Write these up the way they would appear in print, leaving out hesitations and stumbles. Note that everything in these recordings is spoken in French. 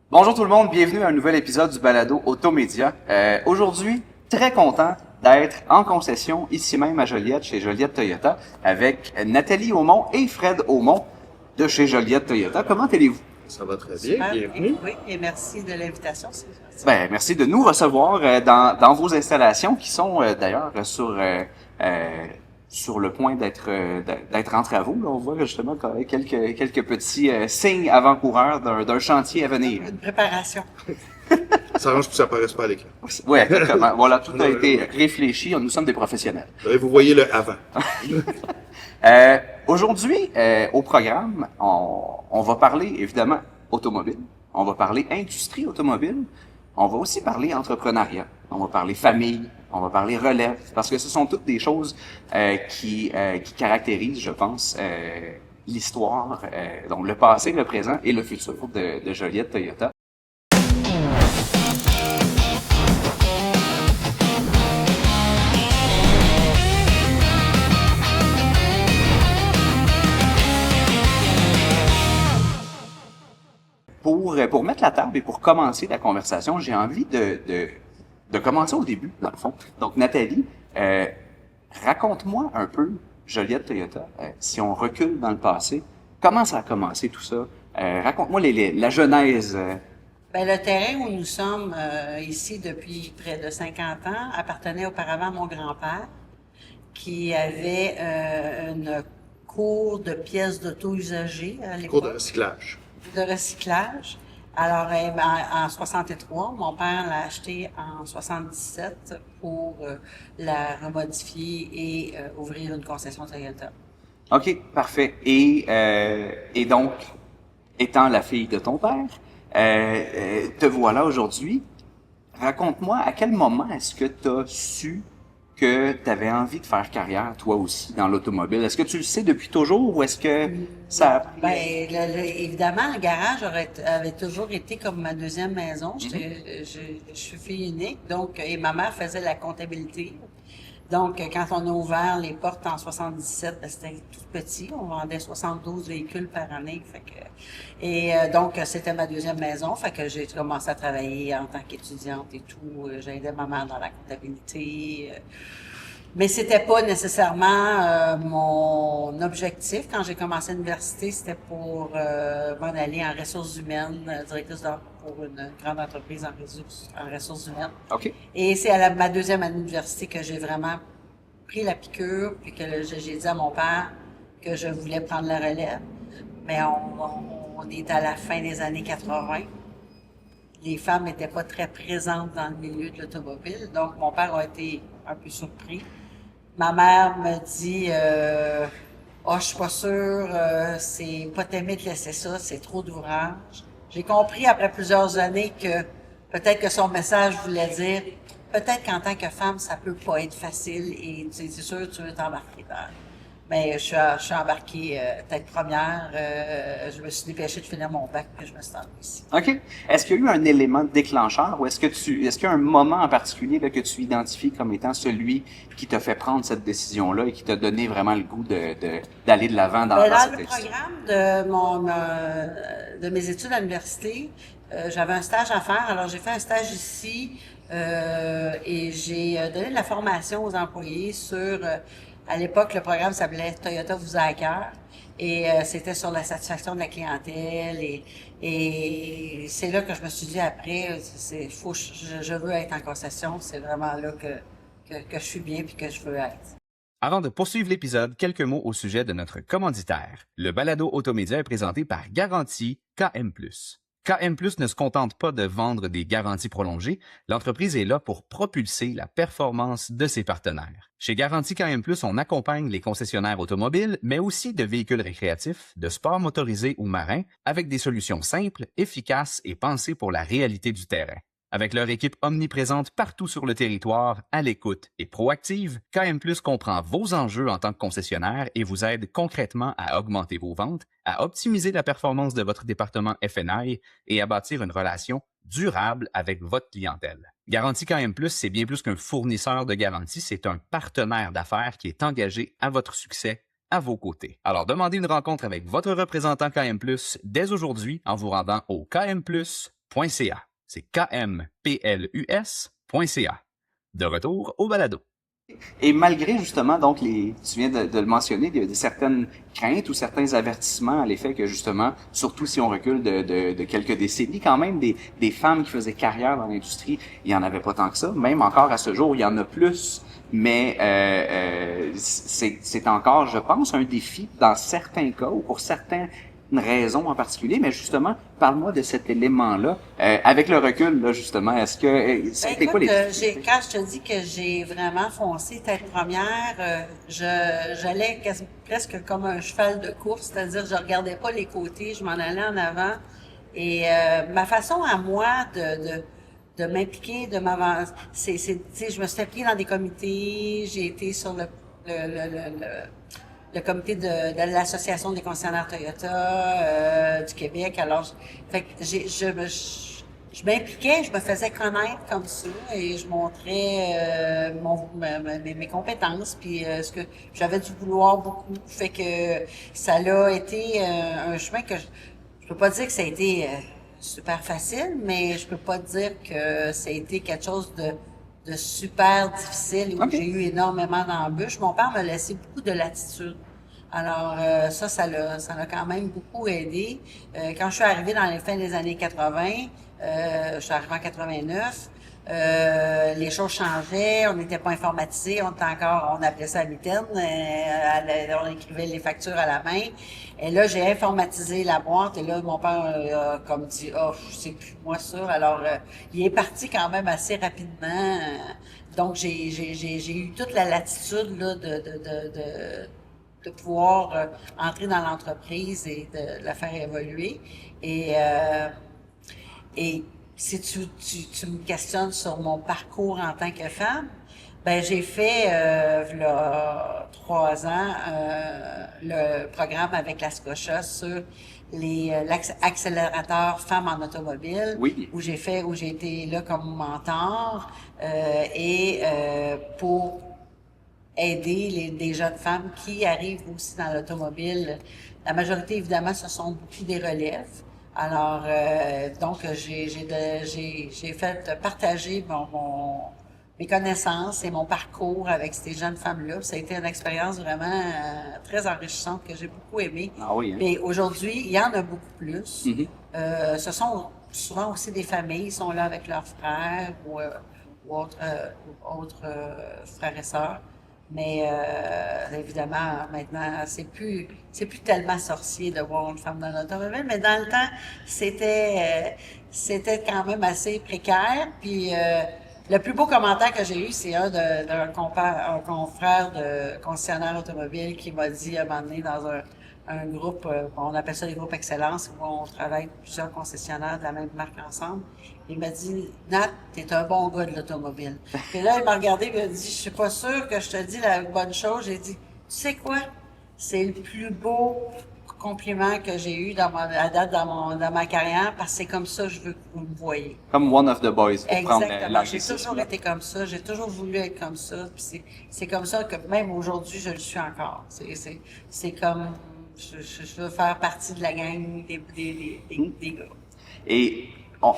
Bonjour tout le monde, bienvenue à un nouvel épisode du balado Automédia. Aujourd'hui, très content d'être en concession ici même à Joliette, chez Joliette Toyota, avec Nathalie Aumont et Fred Aumont de chez Joliette Toyota. Comment allez-vous? Ça va très bien, Super, bienvenue. oui, et merci de l'invitation. C'est gentil. Ben, merci de nous recevoir dans vos installations qui sont d'ailleurs sur le point d'être en travaux. Là, on voit justement quelques petits signes avant-coureurs d'un chantier à venir. Une préparation. Ça arrange que ça apparaisse pas à l'écran. Oui, exactement. Voilà, tout a été réfléchi. Nous sommes des professionnels. Vous voyez le avant. Aujourd'hui, au programme, on va parler évidemment automobile, on va parler industrie automobile, on va aussi parler entrepreneuriat, on va parler famille, on va parler relève, parce que ce sont toutes des choses qui caractérisent, je pense, l'histoire, donc le passé, le présent et le futur de Joliette Toyota. Pour mettre la table et pour commencer la conversation, j'ai envie de commencer au début, dans le fond. Donc, Nathalie, raconte-moi un peu Joliette Toyota, si on recule dans le passé. Comment ça a commencé tout ça? Raconte-moi la genèse. Ben, le terrain où nous sommes ici depuis près de 50 ans appartenait auparavant à mon grand-père, qui avait une cour de pièces d'auto usagées à Cours de l'époque, recyclage. de recyclage. Alors, en 63, mon père l'a acheté en 77 pour la remodifier et ouvrir une concession Toyota. OK, parfait. Et donc, étant la fille de ton père, te voilà aujourd'hui. Raconte-moi, à quel moment est-ce que tu as su que tu avais envie de faire carrière, toi aussi, dans l'automobile? Est-ce que tu le sais depuis toujours ou est-ce que ça a pris... Ben, évidemment, le garage avait toujours été comme ma deuxième maison. Je suis fille unique, donc, et ma mère faisait la comptabilité. Donc, quand on a ouvert les portes en 77, ben, c'était tout petit. On vendait 72 véhicules par année. Donc, c'était ma deuxième maison. Fait que j'ai commencé à travailler en tant qu'étudiante et tout. J'aidais ma mère dans la comptabilité. Mais c'était pas nécessairement mon objectif. Quand j'ai commencé l'université, c'était pour m'en aller en ressources humaines, directrice pour une grande entreprise en ressources humaines. OK. Et c'est à ma deuxième année d'université que j'ai vraiment pris la piqûre, puis que j'ai dit à mon père que je voulais prendre la relève. Mais on est à la fin des années 80. Les femmes n'étaient pas très présentes dans le milieu de l'automobile, donc mon père a été un peu surpris. Ma mère me dit oh, je suis pas sûre, c'est pas t'aimer de laisser ça, c'est trop d'ouvrage. J'ai compris après plusieurs années que peut-être que son message voulait dire peut-être qu'en tant que femme, ça peut pas être facile et c'est sûr tu veux t'embarquer dans. Mais je suis embarquée tête première. Je me suis dépêchée de finir mon bac puis je me suis rendue ici. OK. Est-ce qu'il y a eu un élément déclencheur ou est-ce qu'il y a un moment en particulier là, que tu identifies comme étant celui qui t'a fait prendre cette décision-là et qui t'a donné vraiment le goût d'aller de l'avant dans Dans cette le décision? programme de mes études à l'université, j'avais un stage à faire. Alors j'ai fait un stage ici et j'ai donné de la formation aux employés sur à l'époque, le programme s'appelait Toyota vous a à cœur et c'était sur la satisfaction de la clientèle et c'est là que je me suis dit après, je veux être en concession, c'est vraiment là que je suis bien puis que je veux être. Avant de poursuivre l'épisode, quelques mots au sujet de notre commanditaire. Le balado Automédia est présenté par Garantie KM+. KM+, ne se contente pas de vendre des garanties prolongées, l'entreprise est là pour propulser la performance de ses partenaires. Chez Garantie KM+, on accompagne les concessionnaires automobiles, mais aussi de véhicules récréatifs, de sport motorisé ou marin, avec des solutions simples, efficaces et pensées pour la réalité du terrain. Avec leur équipe omniprésente partout sur le territoire, à l'écoute et proactive, KM Plus comprend vos enjeux en tant que concessionnaire et vous aide concrètement à augmenter vos ventes, à optimiser la performance de votre département F&I et à bâtir une relation durable avec votre clientèle. Garantie KM Plus, c'est bien plus qu'un fournisseur de garantie, c'est un partenaire d'affaires qui est engagé à votre succès à vos côtés. Alors, demandez une rencontre avec votre représentant KM Plus dès aujourd'hui en vous rendant au kmplus.com. kmplus.ca. C'est kmplus.ca. De retour au balado. Et malgré justement, donc, tu viens de le mentionner, il y a certaines craintes ou certains avertissements à l'effet que justement, surtout si on recule de quelques décennies, quand même, des femmes qui faisaient carrière dans l'industrie, il y en avait pas tant que ça. Même encore à ce jour, il y en a plus, mais c'est encore, je pense, un défi dans certains cas ou pour certaines raisons en particulier. Mais justement, parle-moi de cet élément-là. Avec le recul, là, justement, est-ce que c'était quoi les difficultés? Quand je te dis que j'ai vraiment foncé tête première, j'allais presque comme un cheval de course, c'est-à-dire je regardais pas les côtés, je m'en allais en avant. Et ma façon à moi de m'impliquer, de m'avancer, tu sais, je me suis impliquée dans des comités, j'ai été sur le comité de l'Association des concessionnaires Toyota du Québec. Alors, fait que je m'impliquais, je me faisais connaître comme ça et je montrais mes compétences puis ce que j'avais du vouloir beaucoup. Fait que ça l'a été un chemin que je peux pas dire que ça a été super facile, mais je peux pas dire que ça a été quelque chose de super difficile où Okay. j'ai eu énormément d'embûches. Mon père m'a laissé beaucoup de latitude. Alors ça l'a quand même beaucoup aidé. Quand je suis arrivée dans les fins des années 80, je suis arrivée en 89, les choses changeaient, on n'était pas informatisés, on appelait ça à mitaine, on écrivait les factures à la main. Et là, j'ai informatisé la boîte et là, mon père a comme dit, oh, c'est plus moi ça. Alors, il est parti quand même assez rapidement. Donc, j'ai eu toute la latitude là de pouvoir entrer dans l'entreprise et de la faire évoluer. Et si tu me questionnes sur mon parcours en tant que femme, ben j'ai fait, là, 3 ans, le programme avec la SCOSHA sur l'accélérateur femmes en automobile, Oui. où j'ai été là comme mentor, pour aider des jeunes femmes qui arrivent aussi dans l'automobile. La majorité, évidemment, ce sont beaucoup des relèves. Alors, donc, j'ai fait partager mes connaissances et mon parcours avec ces jeunes femmes-là. Ça a été une expérience vraiment très enrichissante que j'ai beaucoup aimée. Ah oui, hein? Mais aujourd'hui, il y en a beaucoup plus. Mhm. Ce sont souvent aussi des familles, ils sont là avec leurs frères ou autres frères et sœurs. Mais évidemment, maintenant, c'est plus tellement sorcier de voir une femme dans l'automobile, mais dans le temps, c'était quand même assez précaire. Puis le plus beau commentaire que j'ai eu, c'est d'un confrère de concessionnaire automobile qui m'a dit à un moment donné dans un groupe, on appelle ça les groupes Excellence, où on travaille plusieurs concessionnaires de la même marque ensemble. Il m'a dit, Nat, t'es un bon gars de l'automobile. Puis là, il m'a regardé et il m'a dit, je suis pas sûre que je te dis la bonne chose. J'ai dit, tu sais quoi? C'est le plus beau compliment que j'ai eu à date dans ma carrière parce que c'est comme ça que je veux que vous me voyez. Comme one of the boys, pour prendre Exactement. J'ai l'anglicisme, toujours là. été comme ça. J'ai toujours voulu être comme ça. Puis c'est comme ça que même aujourd'hui, je le suis encore. C'est comme, je veux faire partie de la gang des gars. Et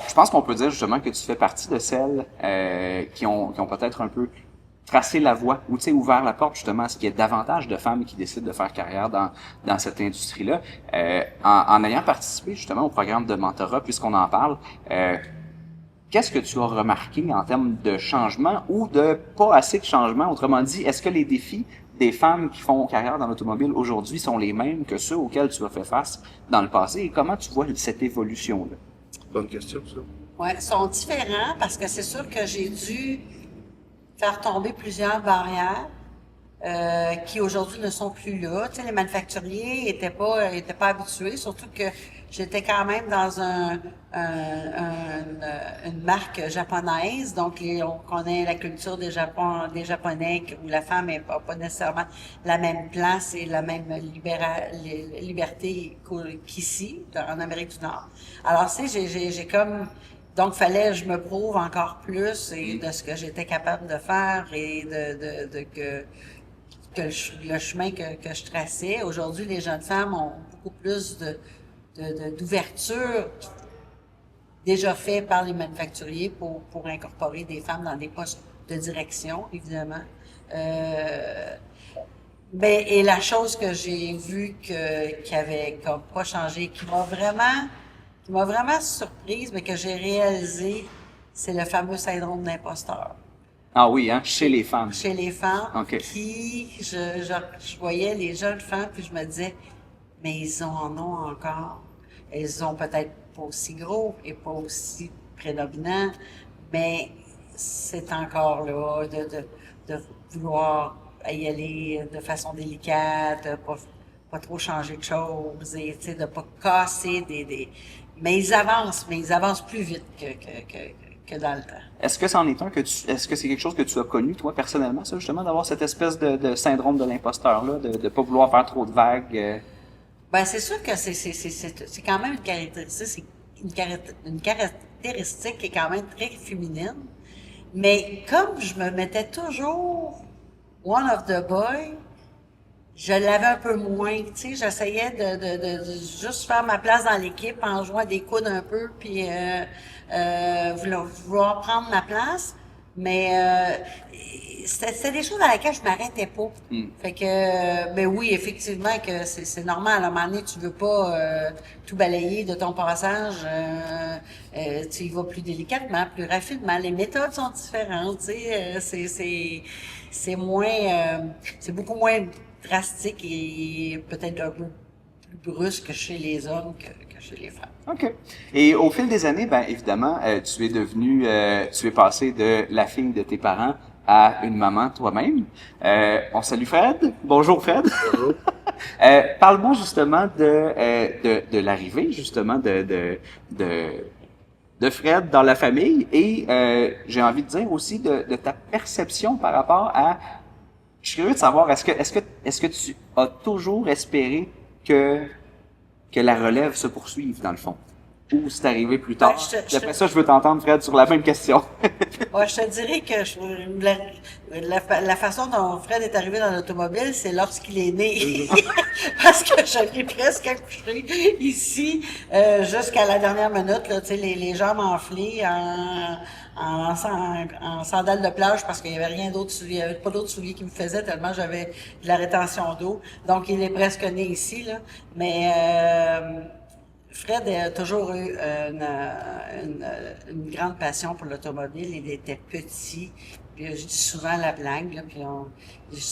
je pense qu'on peut dire justement que tu fais partie de celles qui ont peut-être un peu tracé la voie ou, tu sais, ouvert la porte justement à ce qu'il y ait davantage de femmes qui décident de faire carrière dans cette industrie-là. En ayant participé justement au programme de mentorat, puisqu'on en parle, qu'est-ce que tu as remarqué en termes de changement ou de pas assez de changement? Autrement dit, est-ce que les défis des femmes qui font carrière dans l'automobile aujourd'hui sont les mêmes que ceux auxquels tu as fait face dans le passé? Et comment tu vois cette évolution-là? Bonne question, ça. Ouais, ils sont différents parce que c'est sûr que j'ai dû faire tomber plusieurs barrières qui aujourd'hui ne sont plus là. Tu sais, les manufacturiers étaient pas habitués, surtout que j'étais quand même dans une marque japonaise, donc on connaît la culture des Japonais où la femme n'a pas nécessairement la même place et la même liberté qu'ici, en Amérique du Nord. Alors, tu sais, j'ai comme... Donc, fallait que je me prouve encore plus et de ce que j'étais capable de faire et que le chemin que je traçais. Aujourd'hui, les jeunes femmes ont beaucoup plus d'ouverture déjà fait par les manufacturiers pour incorporer des femmes dans des postes de direction, évidemment. Ben, et la chose que j'ai vue qui avait comme pas changé, qui m'a vraiment surprise, mais que j'ai réalisé, c'est le fameux syndrome d'imposteur. Ah oui, hein, chez les femmes. Chez les femmes, OK. qui, je voyais les jeunes femmes, puis je me disais, mais ils en ont encore. Ils ont peut-être pas aussi gros et pas aussi prédominants, mais c'est encore là de vouloir y aller de façon délicate, pas trop changer de choses, et tu sais, de pas casser mais ils avancent plus vite que dans le temps. Est-ce que c'en est est-ce que c'est quelque chose que tu as connu, toi, personnellement, ça, justement, d'avoir cette espèce de syndrome de l'imposteur-là, de pas vouloir faire trop de vagues? Ben, c'est sûr que c'est quand même une caractéristique, une caractéristique qui est quand même très féminine. Mais comme je me mettais toujours one of the boys, je l'avais un peu moins, tu sais, j'essayais de juste faire ma place dans l'équipe en jouant des coudes un peu, puis vouloir prendre ma place, mais c'était des choses à laquelle je m'arrêtais pas. Fait que, ben oui, effectivement que c'est normal, à un moment donné, tu veux pas tout balayer de ton passage, tu y vas plus délicatement, plus rapidement, les méthodes sont différentes, tu sais, c'est moins, c'est beaucoup moins drastique et peut-être un peu plus brusque chez les hommes que chez les femmes. OK. Et au fil des années, ben évidemment, tu es passé de la fille de tes parents à une maman toi-même. On salue Fred. Bonjour Fred. Bonjour. Parle-moi justement de l'arrivée justement de Fred dans la famille et j'ai envie de dire aussi de ta perception par rapport à. Je suis curieux de savoir, est-ce que tu as toujours espéré que la relève se poursuive, dans le fond? Ou c'est arrivé plus tard? Après ça, je veux t'entendre, Fred, sur la même question. Ouais, je te dirais que la façon dont Fred est arrivé dans l'automobile, c'est lorsqu'il est né. Parce que je l'ai presque accouché ici, jusqu'à la dernière minute, là, tu sais, les jambes enflées en sandales de plage parce qu'il y avait rien d'autre, il y avait pas d'autres souliers qui me faisaient tellement j'avais de la rétention d'eau. Donc, il est presque né ici, là. Mais, Fred a toujours eu une grande passion pour l'automobile. Il était petit. Puis je dis souvent la blague, là, puis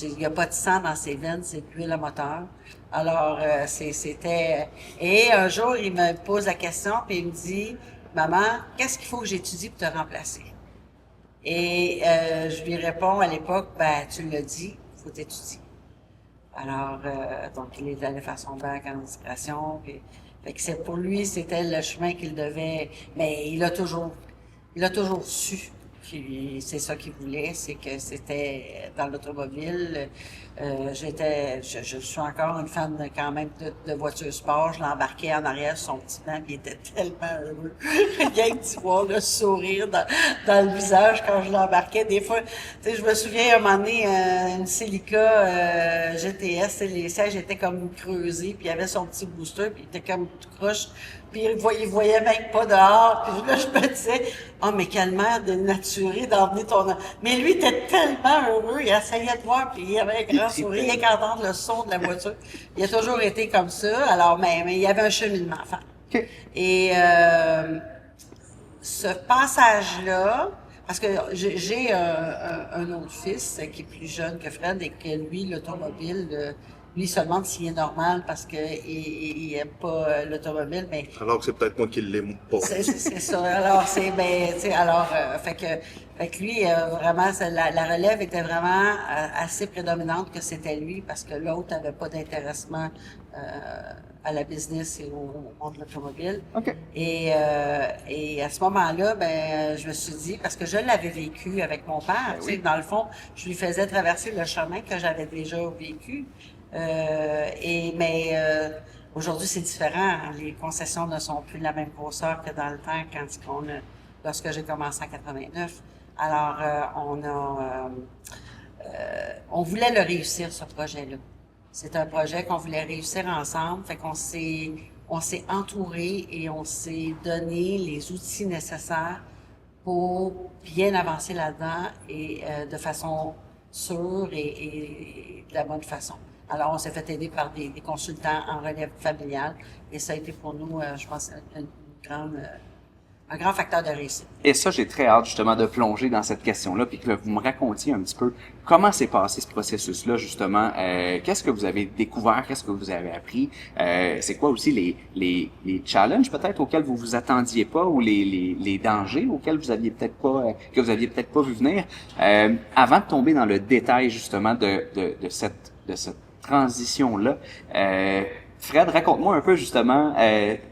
il n'y a pas de sang dans ses veines, c'est l'huile à moteur. Alors, c'était... Et un jour, il me pose la question, puis il me dit, « Maman, qu'est-ce qu'il faut que j'étudie pour te remplacer? » Et je lui réponds à l'époque, « Ben, tu l'as dit, il faut t'étudier. » Alors, donc, il est allé faire son bac en administration, puis... Fait que pour lui, c'était le chemin qu'il devait, mais il a toujours su que c'est ça qu'il voulait, c'est que c'était dans l'automobile. Je suis encore une fan quand même de voitures sport. Je l'embarquais en arrière sur son petit banc, puis il était tellement heureux. Rien que tu vois le sourire dans le visage quand je l'embarquais. Des fois, tu sais, je me souviens un moment donné, une Celica GTS, les sièges étaient comme creusés, puis il avait son petit booster, puis il était comme tout croche. Puis il voyait même pas dehors. Puis là, je me disais, oh, mais quellement dénaturé d'emmener ton... Mais lui, il était tellement heureux, il essayait de voir, puis il avait un grand sourire, il qu'entendre le son de la voiture. Il a toujours été comme ça. Alors, mais il y avait un cheminement à faire. Okay. Et ce passage-là, parce que j'ai un autre fils qui est plus jeune que Fred et que lui, l'automobile... Lui, il se demande s'il est normal parce qu'il aime pas l'automobile, mais... Alors que c'est peut-être moi qui l'aime pas. C'est ça. Alors, fait que lui, vraiment, la relève était vraiment assez prédominante que c'était lui parce que l'autre n'avait pas d'intéressement à la business et au monde de l'automobile. OK. Et à ce moment-là, ben, je me suis dit, parce que je l'avais vécu avec mon père, tu sais, dans le fond, je lui faisais traverser le chemin que j'avais déjà vécu. Mais aujourd'hui, c'est différent. Les concessions ne sont plus de la même grosseur que dans le temps lorsque j'ai commencé en 89. Alors, on voulait le réussir, ce projet-là. C'est un projet qu'on voulait réussir ensemble. Fait qu'on s'est on s'est entouré et on s'est donné les outils nécessaires pour bien avancer là-dedans et de façon sûre et de la bonne façon. Alors, on s'est fait aider par des consultants en relève familiale et ça a été pour nous, je pense, un grand facteur de réussite. Et ça, j'ai très hâte justement de plonger dans cette question-là, puis que vous me racontiez un petit peu comment s'est passé ce processus-là, justement. Qu'est-ce que vous avez découvert, qu'est-ce que vous avez appris, c'est quoi aussi les challenges peut-être auxquels vous vous attendiez pas, ou les dangers auxquels vous aviez peut-être pas que vous aviez peut-être pas vu venir, avant de tomber dans le détail justement de cette transition-là. Fred, raconte-moi un peu justement,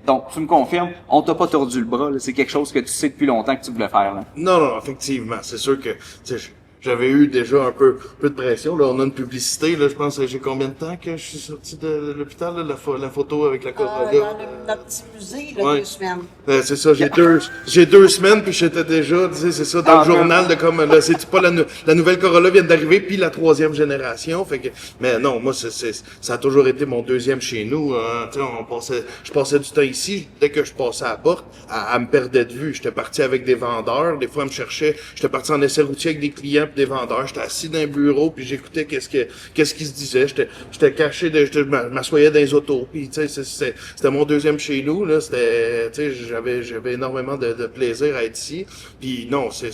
donc tu me confirmes, on t'a pas tordu le bras, là, c'est quelque chose que tu sais depuis longtemps que tu voulais faire, là. Non, effectivement. C'est sûr que, tu sais, j'avais eu déjà un peu de pression. Là, on a une publicité. Là, je pense que j'ai combien de temps que je suis sorti de l'hôpital, là, la photo avec la corolla. Dans notre petit musée, là, 2 semaines. C'est ça, j'ai 2 semaines, puis j'étais déjà, tu sais, c'est ça, dans le journal de comme, là, c'est pas la nouvelle Corolla vient d'arriver, puis la 3e génération. Fait que, mais non, moi, ça a toujours été mon 2e chez nous. Hein, tu sais, je passais du temps ici. Dès que je passais à la porte, elle me perdait de vue. J'étais parti avec des vendeurs. Des fois, elle me cherchait. J'étais parti en essai routier avec des clients. Des vendeurs, j'étais assis dans un bureau puis j'écoutais qu'est-ce qui se disait, j'étais caché, je m'assoyais dans les autos puis tu sais c'était mon 2e chez nous là, c'était tu sais j'avais énormément de plaisir à être ici puis non je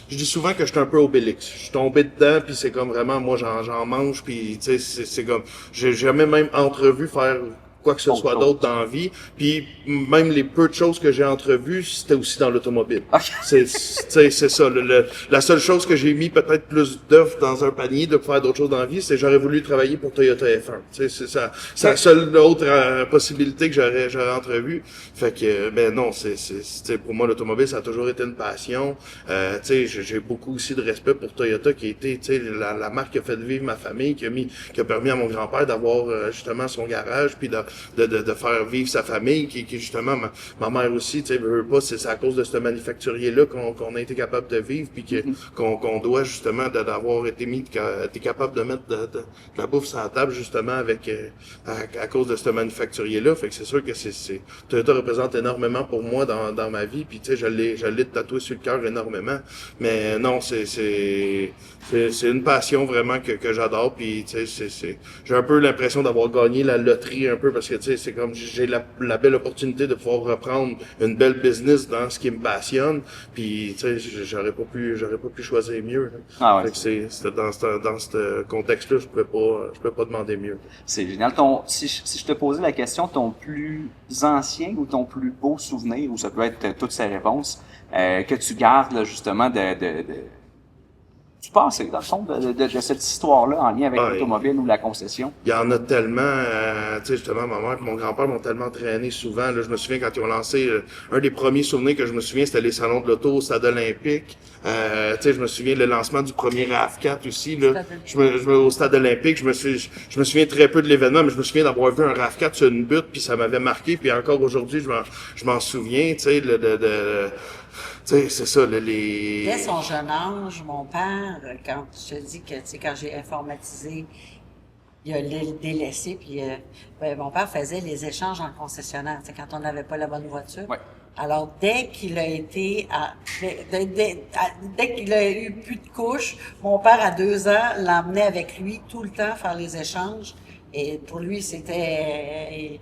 dis souvent que j'étais un peu Obélix. Je suis tombé dedans puis c'est comme vraiment moi j'en mange puis tu sais c'est comme j'ai jamais même entrevu faire quoi que ce soit d'autre dans la vie. Puis même les peu de choses que j'ai entrevues, c'était aussi dans l'automobile. C'est ça. La seule chose que j'ai mis peut-être plus d'œufs dans un panier de faire d'autres choses dans la vie, c'est j'aurais voulu travailler pour Toyota F1. C'est ça. C'est la seule autre possibilité que j'aurais entrevue. Fait que ben non, c'est pour moi l'automobile, ça a toujours été une passion. J'ai beaucoup aussi de respect pour Toyota qui a été la marque qui a fait vivre ma famille, qui a permis à mon grand-père d'avoir justement son garage puis de faire vivre sa famille, qui justement, ma mère aussi, tu sais, veut pas, c'est à cause de ce manufacturier-là qu'on a été capable de vivre, puis qu'on doit justement d'avoir été capable de mettre de la bouffe sur la table, justement, avec, à cause de ce manufacturier-là. Fait que c'est sûr que Toyota représente énormément pour moi dans ma vie, puis tu sais, je l'ai tatoué sur le cœur énormément. Mais non, c'est une passion vraiment que j'adore, puis tu sais, j'ai un peu l'impression d'avoir gagné la loterie un peu, parce que tu sais, c'est comme j'ai la belle opportunité de pouvoir reprendre une belle business dans ce qui me passionne, puis tu sais, j'aurais pas pu choisir mieux. Là. Ah ouais. Fait que c'est dans ce contexte-là, je peux pas demander mieux. C'est génial. Si je te posais la question, ton plus ancien ou ton plus beau souvenir, ou ça peut être toutes ces réponses, que tu gardes là, justement du passé, dans le fond, de cette histoire-là en lien avec l'automobile ou la concession? Il y en a tellement, tu sais, justement, ma mère et mon grand-père m'ont tellement traîné souvent. Là, je me souviens quand ils ont lancé, un des premiers souvenirs que je me souviens, c'était les salons de l'auto au Stade olympique. Tu sais, je me souviens le lancement du premier RAV4 aussi, là. Au Stade olympique, je me souviens très peu de l'événement, mais je me souviens d'avoir vu un RAV4 sur une butte, puis ça m'avait marqué, puis encore aujourd'hui, je m'en souviens, tu sais, tu sais, c'est ça, Dès son jeune âge, mon père, quand je te dis que, tu sais, quand j'ai informatisé, il a délaissé, puis mon père faisait les échanges en concessionnaire, tu sais, quand on n'avait pas la bonne voiture. Ouais. Alors, dès qu'il a été dès qu'il a eu plus de couches, mon père, à 2 ans, l'emmenait avec lui tout le temps faire les échanges. Et pour lui, c'était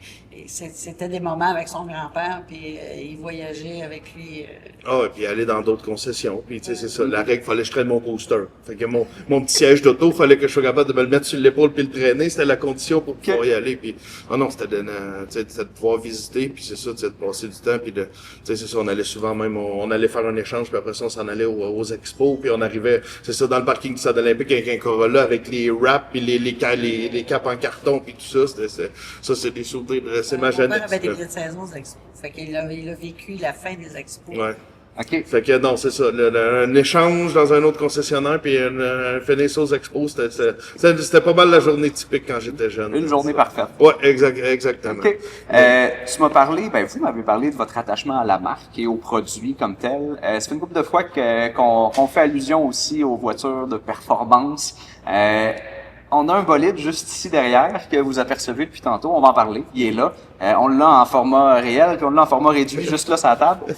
des moments avec son grand-père, puis il voyageait avec lui. Ah, et puis aller dans d'autres concessions. Puis tu sais, c'est ça. La règle, fallait que je traîne mon coaster. Fait que mon petit siège d'auto, fallait que je sois capable de me le mettre sur l'épaule puis le traîner. C'était la condition pour pouvoir y aller. Puis non, c'était de pouvoir visiter, puis c'est ça, de passer du temps, puis tu sais, c'est ça. On allait souvent même, on allait faire un échange, puis après ça, on s'en allait aux expos, puis on arrivait, c'est ça, dans le parking du Stade olympique avec un Corolla, avec les wraps, puis les capes en carton, puis tout ça. C'est des souvenirs. C'est ma jeunesse. Mon père avait des billets de saison aux expos. Fait qu'il a vécu la fin des expos. Ouais. OK. Fait que non, c'est ça. Un échange dans un autre concessionnaire puis finir ça aux expos, c'était pas mal la journée typique quand j'étais jeune. Une journée parfaite. Ouais, exactement. OK. Vous m'avez parlé de votre attachement à la marque et aux produits comme tel. Ça fait une couple de fois qu'on fait allusion aussi aux voitures de performance. on a un bolide juste ici derrière que vous apercevez depuis tantôt. On va en parler. Il est là. On l'a en format réel, puis on l'a en format réduit juste là sur la table.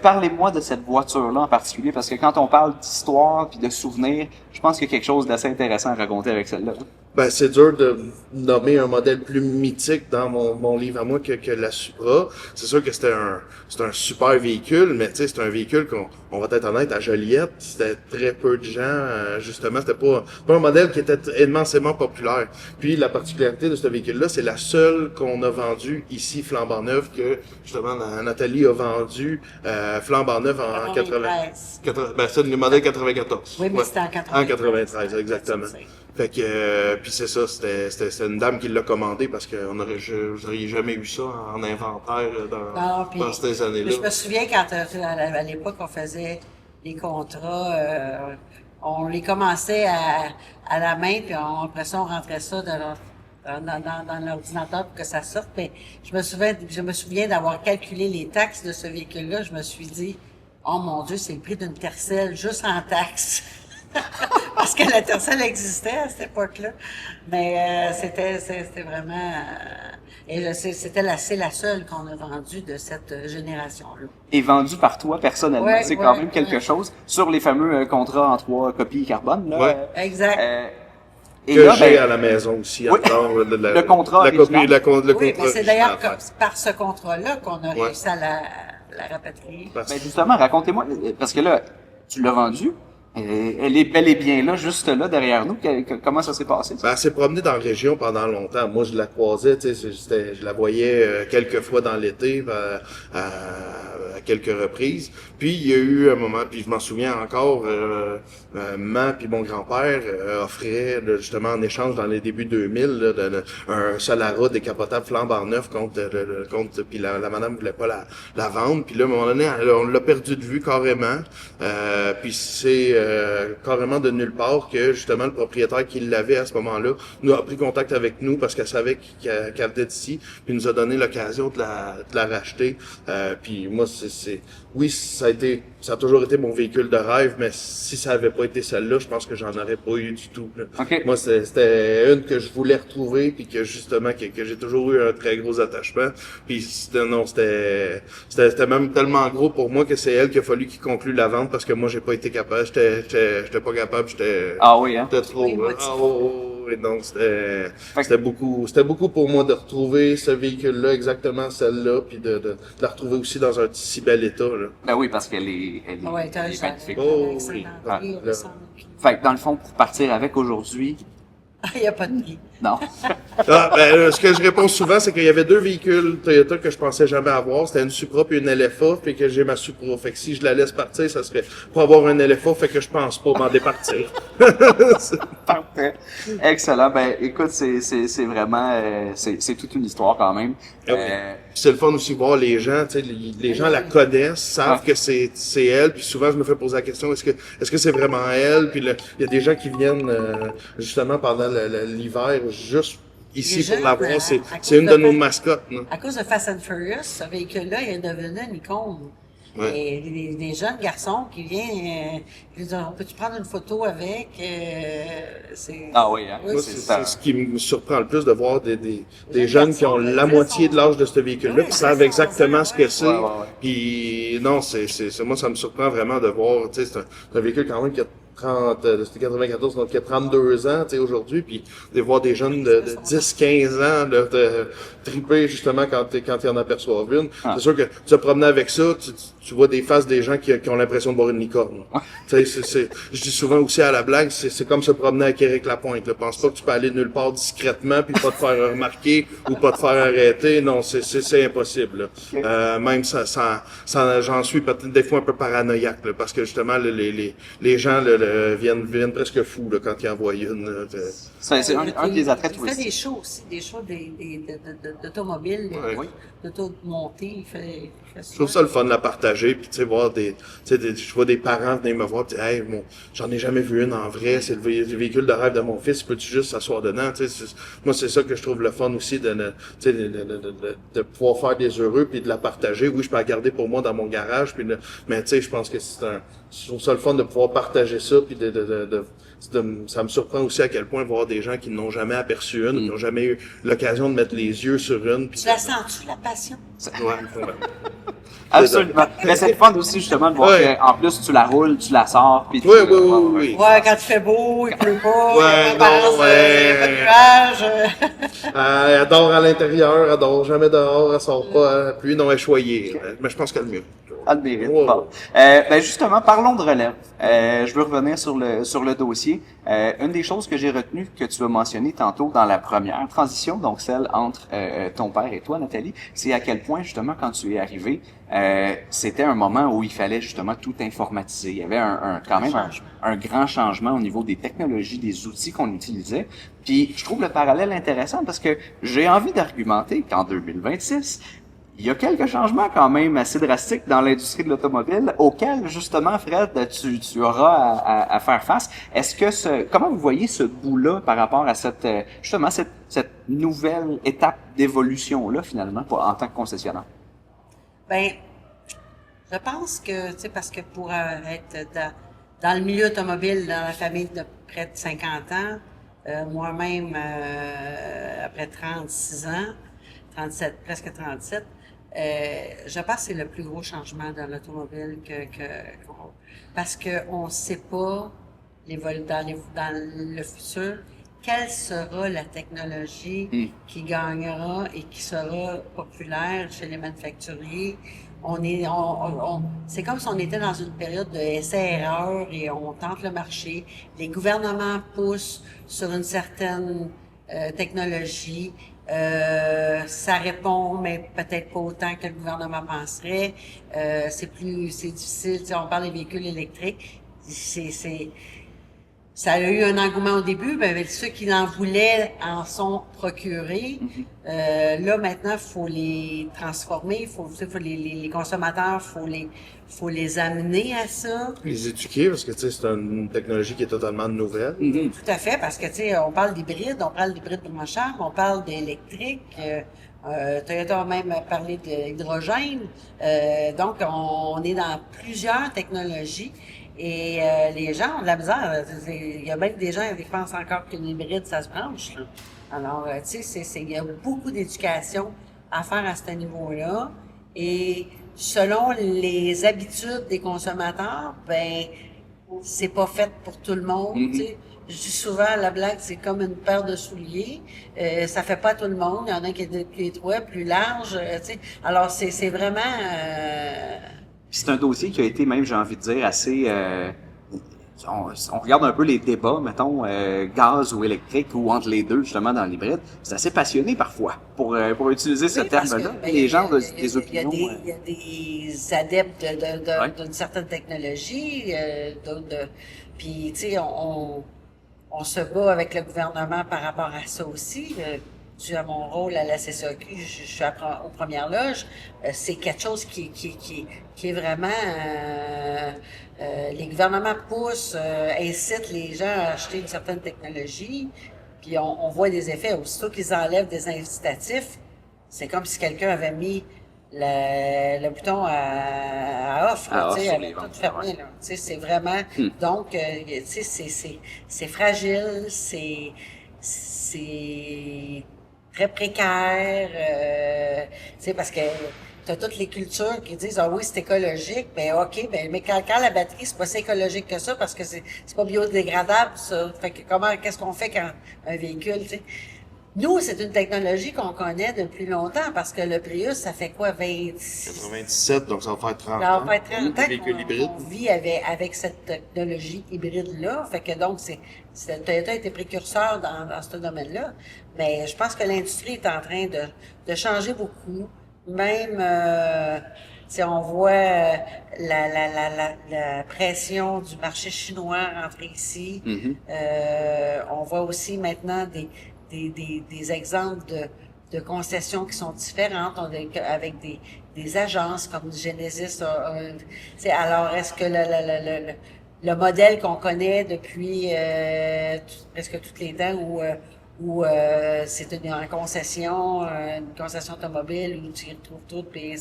Parlez-moi de cette voiture-là en particulier, parce que quand on parle d'histoire puis de souvenirs, je pense qu'il y a quelque chose d'assez intéressant à raconter avec celle-là. Ben, c'est dur de nommer un modèle plus mythique dans mon livre à moi que la Supra. C'est sûr que c'est un super véhicule, mais tu sais, c'est un véhicule on va être honnête, à Joliette, c'était très peu de gens, justement, c'était pas un modèle qui était immensément populaire. Puis, la particularité de ce véhicule-là, c'est la seule qu'on a vendue ici, flambant neuve, que, justement, Nathalie a vendu, flambant neuve en 93. Ben, c'est le modèle 94. Oui, mais Ouais. c'était en 93. En 93, exactement. Fait que, puis c'est ça, c'était une dame qui l'a commandé parce que vous auriez jamais eu ça en inventaire Non, puis dans ces années-là. je me souviens quand à l'époque on faisait les contrats, on les commençait à la main, puis après ça on rentrait ça dans l'ordinateur pour que ça sorte. Mais je me souviens d'avoir calculé les taxes de ce véhicule-là. Je me suis dit, oh mon Dieu, c'est le prix d'une tercelle juste en taxes. Parce que la tercelle existait à cette époque-là. Mais c'était vraiment... c'est la seule qu'on a vendue de cette génération-là. Et vendue par toi personnellement. Ouais, c'est quand ouais, même quelque ouais. chose. Sur les fameux contrats en 3 copies carbone, là. Ouais. Exact. Et Que là, j'ai ben, à la maison aussi. Oui. encore, Le contrat la copie, original. le Oui, contrat mais c'est d'ailleurs original. par ce contrat-là qu'on a Ouais. réussi à la rapatrier. ben justement, racontez-moi, parce que là, tu l'as vendue. Elle est bel et bien là, juste là, derrière nous. Comment ça s'est passé? Ça? Ben, elle s'est promenée dans la région pendant longtemps. Moi, je la croisais, tu sais, je la voyais quelques fois dans l'été, à quelques reprises. Puis, il y a eu un moment, puis je m'en souviens encore, maman puis mon grand-père offraient, là, justement, en échange dans les débuts 2000, là, un Solara décapotable flambant neuf contre puis la madame voulait pas la vendre. Puis là, à un moment donné, on l'a perdu de vue carrément. Puis c'est carrément de nulle part que justement le propriétaire qui l'avait à ce moment-là nous a pris contact avec nous parce qu'elle savait qu'elle venait d'ici, puis nous a donné l'occasion de la racheter. Puis moi, oui, ça a toujours été mon véhicule de rêve, mais si ça avait pas été celle-là, je pense que j'en aurais pas eu du tout. Là. OK. Moi, c'était une que je voulais retrouver, puis que justement que j'ai toujours eu un très gros attachement. Puis c'était même tellement gros pour moi que c'est elle qu'il a fallu qu'il conclue la vente parce que moi j'ai pas été capable, j'étais pas capable, Ah oui, hein? j'étais trop. Oui, moi, Et donc c'était beaucoup pour moi de retrouver ce véhicule-là, exactement celle-là, puis de la retrouver aussi dans un si bel état là. Ben oui, parce qu'elle est Ouais, elle est magnifique. Oh, oui. excellent. Ah, Oui, là. Fait que dans le fond, pour partir avec aujourd'hui, Il n'y a pas de prix. non. Ce que je réponds souvent, c'est qu'il y avait 2 véhicules Toyota que je pensais jamais avoir. C'était une Supra puis une LFA, puis que j'ai ma Supra. Fait que si je la laisse partir, ça serait pour avoir une LFA, fait que je pense pas m'en départir. Parfait. Excellent. Ben, écoute, c'est vraiment, c'est toute une histoire quand même. Ah oui. C'est le fun aussi de voir les gens, tu sais, les gens la connaissent, savent Ouais. que c'est elle, puis souvent je me fais poser la question, est-ce que c'est vraiment elle? Puis il y a des gens qui viennent justement pendant l'hiver juste ici Les pour gens, la voir, à c'est cause une de de nos Fast- mascottes. Non? À cause de Fast and Furious, ce véhicule-là, il est devenu une icône. Ouais. Et des jeunes garçons qui viennent, ils disent, peux-tu prendre une photo avec? Ah oui, hein? Oui, Moi, c'est c'est ça. ce qui me surprend le plus de voir des Jeunes jeunes qui ont garçons, la des moitié de garçons. l'âge de ce véhicule-là, Oui, qui c'est savent ça, exactement ce que ouais. c'est. Ouais, ouais, ouais. Puis non, moi ça me surprend vraiment de voir, tu sais, c'est un véhicule quand même qui a c'était 94, donc qui a 32 ans, tu sais, aujourd'hui, puis de voir des jeunes de 10, 15 ans, là, de triper, justement, quand ils en aperçoivent une. Ah. C'est sûr que tu te promener avec ça, tu vois des faces des gens qui ont l'impression de voir une licorne. Tu sais, je dis souvent aussi à la blague, c'est comme se promener avec Éric Lapointe, là. Pense pas que tu peux aller nulle part discrètement puis pas te faire remarquer ou pas te faire arrêter. Non, c'est impossible, là. Même j'en suis peut-être des fois un peu paranoïaque, là, parce que justement, les gens, viennent presque fous, là, quand ils en voient une, là. C'est un des attraits Il fait touristiques. des shows aussi, des shows d'automobiles, Oui. d'automontées. Il fait Je trouve ça le fun de la partager, puis tu sais, voir je vois des parents venir me voir, puis hey, j'en ai jamais vu une en vrai, c'est le véhicule de rêve de mon fils, peux-tu juste s'asseoir dedans, tu sais, moi c'est ça que je trouve le fun aussi de pouvoir faire des heureux puis de la partager. Oui, je peux la garder pour moi dans mon garage, mais tu sais, je pense que je trouve ça le fun de pouvoir partager ça ça, puis ça me surprend aussi à quel point voir des gens qui n'ont jamais aperçu une, qui n'ont jamais eu l'occasion de mettre les yeux sur une. Puis Tu la sens-tu, la passion? ouais. Absolument. Mais c'est le fun aussi, justement, de voir Ouais. qu'en plus, tu la roules, tu la sors, puis Oui. Ouais, quand il fait beau, il pleut pas, Ouais, il n'y a non, pas de nuages. Elle adore à l'intérieur, elle adore jamais dehors, elle sort pas à pluie, non, elle est choyée. Mais je pense qu'elle mieux. Ah, le mérite. Ouais. Bon. Ben justement, parlons de relève. Je veux revenir sur le dossier. Une des choses que j'ai retenues, que tu as mentionné tantôt dans la première transition, donc celle entre ton père et toi, Nathalie, c'est à quel point, justement, quand tu es arrivé, c'était un moment où il fallait justement tout informatiser. Il y avait quand même un grand changement au niveau des technologies, des outils qu'on utilisait. Puis je trouve le parallèle intéressant parce que j'ai envie d'argumenter qu'en 2026, il y a quelques changements quand même assez drastiques dans l'industrie de l'automobile auxquels, justement, Fred, tu auras à faire face. Est-ce que comment vous voyez ce bout-là par rapport à cette nouvelle étape d'évolution-là, finalement, en tant que concessionnaire? Ben, je pense que, tu sais, parce que pour être dans le milieu automobile, dans la famille de près de 50 ans, moi-même, après 36 ans, 37, presque 37, je pense que c'est le plus gros changement dans l'automobile parce que on sait pas dans le futur quelle sera la technologie qui gagnera et qui sera populaire chez les manufacturiers. C'est comme si on était dans une période de essai-erreur et on tente le marché. Les gouvernements poussent sur une certaine technologie. Ça répond, mais peut-être pas autant que le gouvernement penserait. C'est difficile. Tu sais, on parle des véhicules électriques. Ça a eu un engouement au début, mais ceux qui en voulaient en sont procurés. Là, maintenant, faut les transformer, les consommateurs, faut les amener à ça. Les éduquer, parce que, tu sais, c'est une technologie qui est totalement nouvelle. Tout à fait, parce que, tu sais, on parle d'hybride moins cher, on parle d'électrique. Toyota a même parlé d'hydrogène. Donc, on est dans plusieurs technologies. Et les gens ont de la misère. Il y a même des gens qui pensent encore qu'une hybride, ça se branche. Là. Alors, tu sais, il y a beaucoup d'éducation à faire à ce niveau-là. Et selon les habitudes des consommateurs, ben, c'est pas fait pour tout le monde. Tu sais. Je dis souvent, la blague, c'est comme une paire de souliers. Ça fait pas tout le monde. Il y en a qui est trois, plus large. Tu sais. Alors, c'est vraiment... C'est un dossier qui a été même, j'ai envie de dire, assez... on regarde un peu les débats, mettons, gaz ou électrique ou entre les deux, justement, dans l'hybride. C'est assez passionné parfois pour utiliser ce terme-là. Les gens ont des opinions. Il y a des adeptes d'une certaine technologie, puis, tu sais, on se bat avec le gouvernement par rapport à ça aussi. Dû à mon rôle à la CCAQ, je suis aux premières loges. C'est quelque chose qui est vraiment... les gouvernements poussent, incitent les gens à acheter une certaine technologie, puis on voit des effets. Aussitôt qu'ils enlèvent des incitatifs, c'est comme si quelqu'un avait mis le bouton à offre, tu sais, avec tout fermé, là. Tu sais, c'est vraiment... Donc, tu sais, c'est fragile, c'est très précaire, tu sais, parce que t'as toutes les cultures qui disent, ah oui, c'est écologique, ben ok, mais quand la batterie, c'est pas si écologique que ça, parce que c'est pas biodégradable, ça. Fait que qu'est-ce qu'on fait quand un véhicule, tu sais? Nous, c'est une technologie qu'on connaît depuis longtemps, parce que le Prius, ça fait quoi, 97, donc ça va faire 30 ça ans. va faire 30 ans Véhicule hybride. qu'on vit avec cette technologie hybride-là. Fait que donc, Toyota a été précurseur dans ce domaine-là. Mais je pense que l'industrie est en train de changer beaucoup. Même, si on voit la pression du marché chinois rentrer ici. On voit aussi maintenant des exemples de concessions qui sont différentes, avec des agences comme Genesis. Alors, est-ce que le modèle qu'on connaît depuis presque tous les temps où ou c'est une concession automobile où tu retrouves tout, puis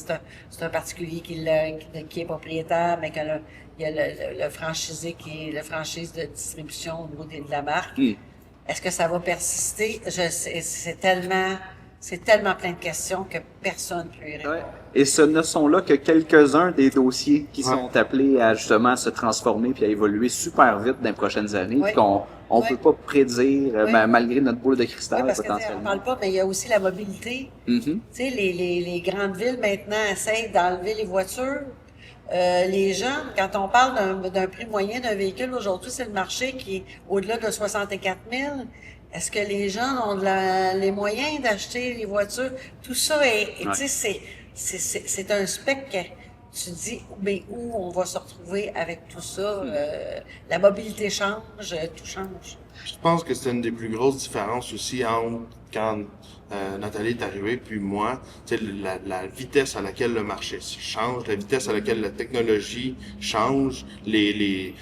c'est un particulier qui est propriétaire, mais il y a le franchisé qui est le franchise de distribution au niveau de la marque. Est-ce que ça va persister? C'est tellement plein de questions que personne ne peut y répondre. Ouais. Et ce ne sont là que quelques-uns des dossiers qui sont appelés à justement se transformer puis à évoluer super vite dans les prochaines années, puis qu'on peut pas prédire malgré notre boule de cristal parce potentiellement. On parle pas, mais il y a aussi la mobilité. Tu sais, les grandes villes maintenant essayent d'enlever les voitures. Les gens, quand on parle d'un prix moyen d'un véhicule aujourd'hui, c'est le marché qui est au-delà de 64 000. Est-ce que les gens ont les moyens d'acheter les voitures? Tout ça tu sais, c'est un spectre que tu dis, mais où on va se retrouver avec tout ça? La mobilité change, tout change. Je pense que c'est une des plus grosses différences aussi entre quand Nathalie est arrivée puis moi, tu sais, la vitesse à laquelle le marché change, la vitesse à laquelle la technologie change, les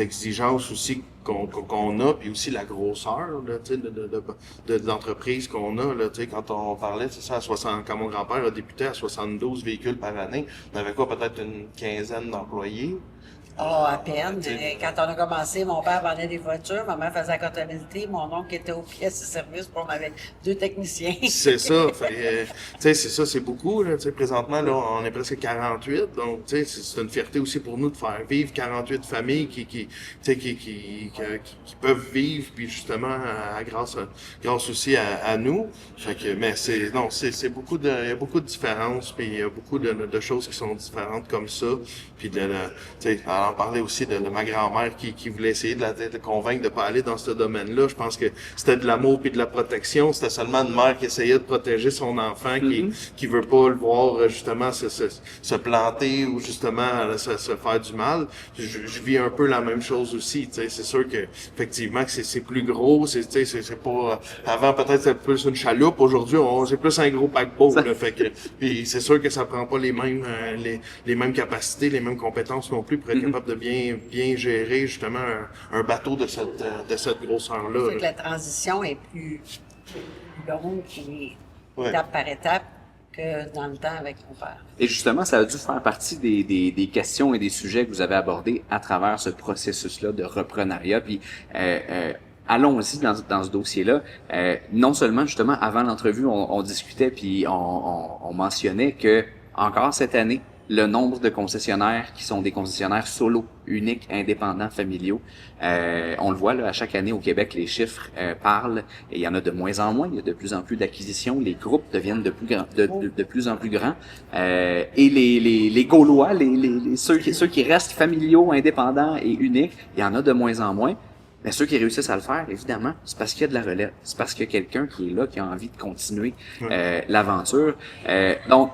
exigences aussi qu'on a, puis aussi la grosseur là, tu sais, d'entreprise qu'on a là, tu sais, quand on parlait, c'est ça, quand mon grand-père a débuté à 72 véhicules par année, on avait quoi, peut-être une quinzaine d'employés. À peine. Quand on a commencé, mon père vendait des voitures, ma mère faisait la comptabilité, mon oncle était aux pièces et services, puis on avait 2 techniciens. C'est ça. Tu sais, c'est ça, c'est beaucoup. Là, tu sais, présentement, là, on est presque 48. Donc, tu sais, c'est une fierté aussi pour nous de faire vivre 48 familles qui peuvent vivre, puis justement, grâce aussi à nous. Fait que, mais c'est beaucoup il y a beaucoup de différences, puis il y a beaucoup de choses qui sont différentes comme ça. Puis tu sais, en parler aussi de ma grand-mère qui voulait essayer de convaincre de pas aller dans ce domaine-là. Je pense que c'était de l'amour puis de la protection. C'était seulement une mère qui essayait de protéger son enfant, qui veut pas le voir justement se planter ou justement se faire du mal. Je vis un peu la même chose aussi. Tu sais, c'est sûr que effectivement que c'est plus gros. C'est pas avant peut-être c'était plus une chaloupe. Aujourd'hui, c'est plus un gros paquebot. Là, fait que puis c'est sûr que ça prend pas les mêmes les mêmes capacités, les mêmes compétences non plus pour être capable de bien gérer justement un bateau de cette grosseur-là. C'est que la transition est plus longue étape par étape que dans le temps avec mon père. Et justement, ça a dû faire partie des questions et des sujets que vous avez abordés à travers ce processus-là de reprenariat. Puis allons-y dans ce dossier-là. Non seulement justement avant l'entrevue, on discutait puis on mentionnait que encore cette année, le nombre de concessionnaires qui sont des concessionnaires solo, uniques, indépendants, familiaux. On le voit là, à chaque année au Québec, les chiffres parlent et il y en a de moins en moins. Il y a de plus en plus d'acquisitions. Les groupes deviennent de plus en plus grands. Et les Gaulois, ceux qui restent familiaux, indépendants et uniques, il y en a de moins en moins. Mais ceux qui réussissent à le faire, évidemment, c'est parce qu'il y a de la relève. C'est parce qu'il y a quelqu'un qui est là, qui a envie de continuer l'aventure. Donc,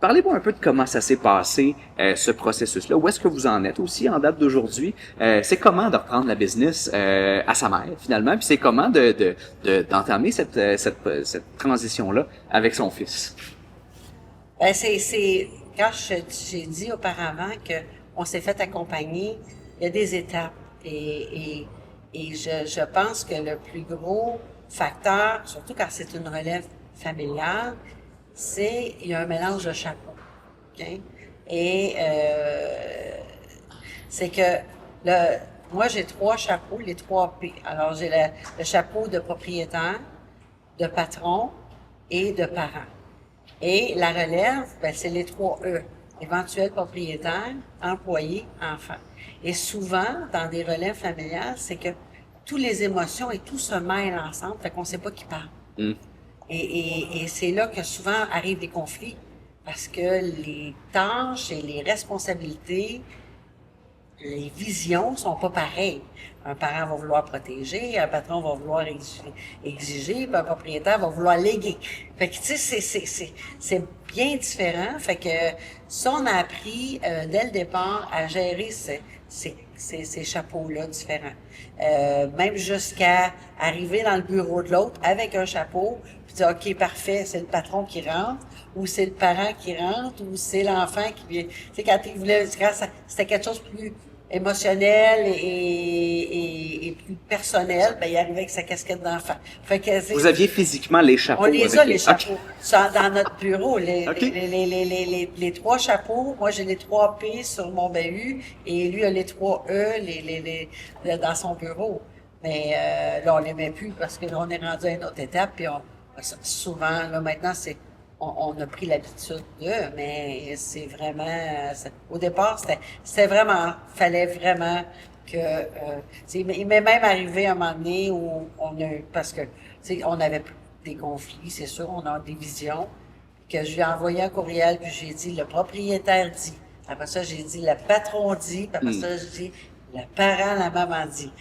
parlez-moi un peu de comment ça s'est passé, ce processus-là. Où est-ce que vous en êtes aussi en date d'aujourd'hui? C'est comment de reprendre la business à sa mère, finalement, puis c'est comment d'entamer cette transition-là avec son fils? Ben c'est quand j'ai dit auparavant que on s'est fait accompagner, il y a des étapes. Et je pense que le plus gros facteur, surtout quand c'est une relève familiale, il y a un mélange de chapeaux. Okay? Et c'est que moi j'ai 3 chapeaux, les 3 P. Alors j'ai le chapeau de propriétaire, de patron et de parent. Et la relève, c'est les 3 E. Éventuel propriétaire, employé, enfant. Et souvent, dans des relèves familiales, c'est que toutes les émotions et tout se mêlent ensemble, fait qu'on ne sait pas qui parle. Et c'est là que souvent arrivent des conflits, parce que les tâches et les responsabilités, les visions sont pas pareilles. Un parent va vouloir protéger, un patron va vouloir exiger, puis un propriétaire va vouloir léguer. Fait que, tu sais, c'est bien différent. Fait que ça, on a appris dès le départ à gérer ces chapeaux-là différents. Même jusqu'à arriver dans le bureau de l'autre avec un chapeau, puis dire, OK, parfait, c'est le patron qui rentre, ou c'est le parent qui rentre, ou c'est l'enfant qui vient. Tu sais, quand c'était quelque chose de plus émotionnel et plus personnel, ben, il arrivait avec sa casquette d'enfant. Fait que Vous aviez physiquement les chapeaux? on les avec a, les OK. chapeaux. Dans notre bureau, OK. les 3 chapeaux. Moi, j'ai les 3 P sur mon bahut et lui a les 3 E dans son bureau. Mais là, on les met plus parce que là, on est rendu à une autre étape. Puis souvent, là, maintenant, on a pris l'habitude d'eux, mais c'est vraiment... au départ, c'était vraiment... fallait vraiment que... il m'est même arrivé un moment donné où on a... Parce que, on avait des conflits, c'est sûr, on a des visions, que je lui ai envoyé un courriel, puis j'ai dit, le propriétaire dit. Après ça, j'ai dit, le patron dit. Puis après ça, j'ai dit, le parent, la maman dit.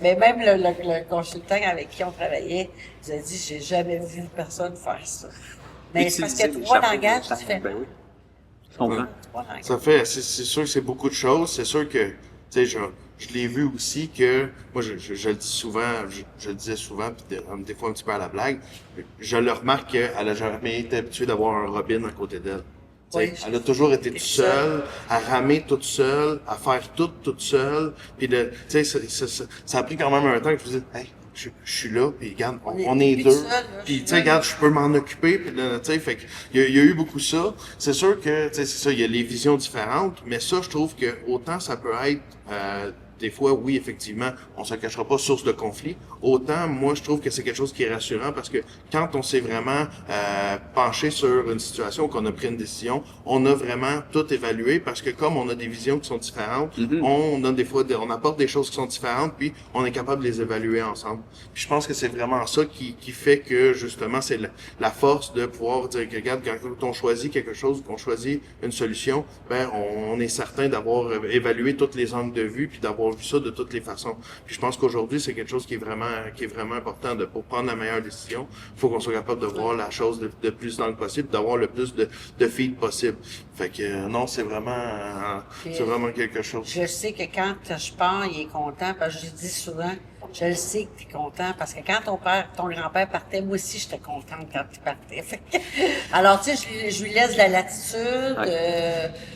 Mais même le consultant avec qui on travaillait, il a dit, j'ai jamais vu personne faire ça. Mais c'est parce qu'il y a 3 langages différents. Ben oui. Je comprends. 3 langages. Ça fait, c'est sûr que c'est beaucoup de choses. C'est sûr que, tu sais, je l'ai vu aussi que, moi, je le dis souvent, je le disais souvent, puis des fois un petit peu à la blague, je le remarque qu'elle a jamais été habituée d'avoir un Robin à côté d'elle. Oui, elle a toujours été toute seule, à ramer toute seule, à faire tout toute seule. Puis ça a pris quand même un temps que je me disais, hey, je suis là, puis regarde, on est plus deux. seul, là, Puis tu sais, regarde, je peux m'en occuper. Puis tu sais, fait que il y a eu beaucoup ça. C'est sûr que tu sais, c'est ça, il y a les visions différentes, mais ça, je trouve que autant ça peut être des fois, oui, effectivement, on se cachera pas source de conflit. Autant, moi, je trouve que c'est quelque chose qui est rassurant parce que quand on s'est vraiment penché sur une situation, qu'on a pris une décision, on a vraiment tout évalué parce que comme on a des visions qui sont différentes, on a des fois, on apporte des choses qui sont différentes, puis on est capable de les évaluer ensemble. Puis je pense que c'est vraiment ça qui fait que justement, c'est la force de pouvoir dire que regarde, quand on choisit quelque chose, qu'on choisit une solution, ben on est certain d'avoir évalué tous les angles de vue, puis d'avoir vu ça de toutes les façons. Puis je pense qu'aujourd'hui, c'est quelque chose qui est vraiment important pour prendre la meilleure décision. Il faut qu'on soit capable de voir la chose de plus d'angles possible, d'avoir le plus de feed possible. Fait que non, c'est vraiment quelque chose. Je sais que quand je pars, il est content, parce que je dis souvent, je le sais que tu es content, parce que quand ton grand-père partait, moi aussi, j'étais contente quand il partait. Fait que, alors, tu sais, je lui laisse de la latitude.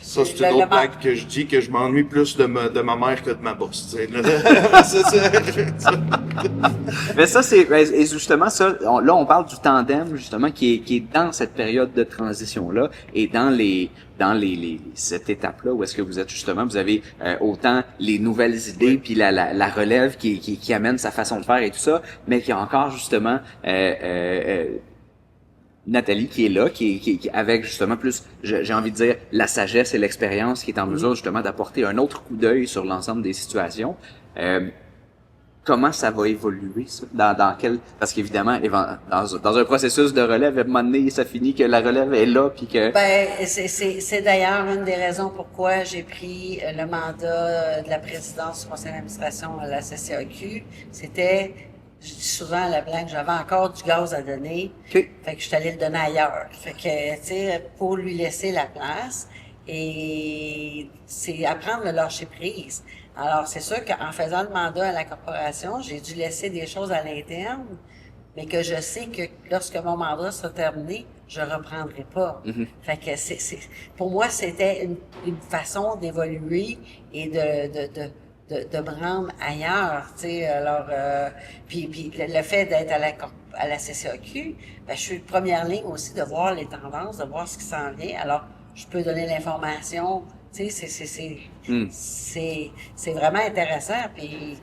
Ça, c'est une autre blague que je dis, que je m'ennuie plus de ma mère que de ma boss. Tu sais. Mais ça, c'est et justement ça. Là, on parle du tandem justement qui est dans cette période de transition là et dans cette étape-là où est-ce que vous êtes justement, vous avez autant les nouvelles idées puis la relève qui amène sa façon de faire et tout ça, mais qui a encore justement Nathalie qui est là, qui avec justement plus, j'ai envie de dire, la sagesse et l'expérience qui est en mesure justement d'apporter un autre coup d'œil sur l'ensemble des situations. Comment ça va évoluer, ça? Dans quel... Parce qu'évidemment, dans un processus de relève, à un moment donné, ça finit que la relève est là, puis que... Ben, c'est d'ailleurs une des raisons pourquoi j'ai pris le mandat de la présidence du conseil d'administration à la CCAQ. C'était, je dis souvent à la blague, j'avais encore du gaz à donner. Okay. Fait que je suis allée le donner ailleurs. Fait que, tu sais, pour lui laisser la place. Et c'est apprendre le lâcher prise. Alors, c'est sûr qu'en faisant le mandat à la corporation, j'ai dû laisser des choses à l'interne, mais que je sais que lorsque mon mandat sera terminé, je reprendrai pas. Fait que pour moi, c'était une façon d'évoluer et de me rendre ailleurs, tu sais. Alors, puis le fait d'être à la CCAQ, ben, je suis de première ligne aussi de voir les tendances, de voir ce qui s'en vient. Alors, je peux donner l'information. Tu sais, c'est vraiment intéressant. Puis,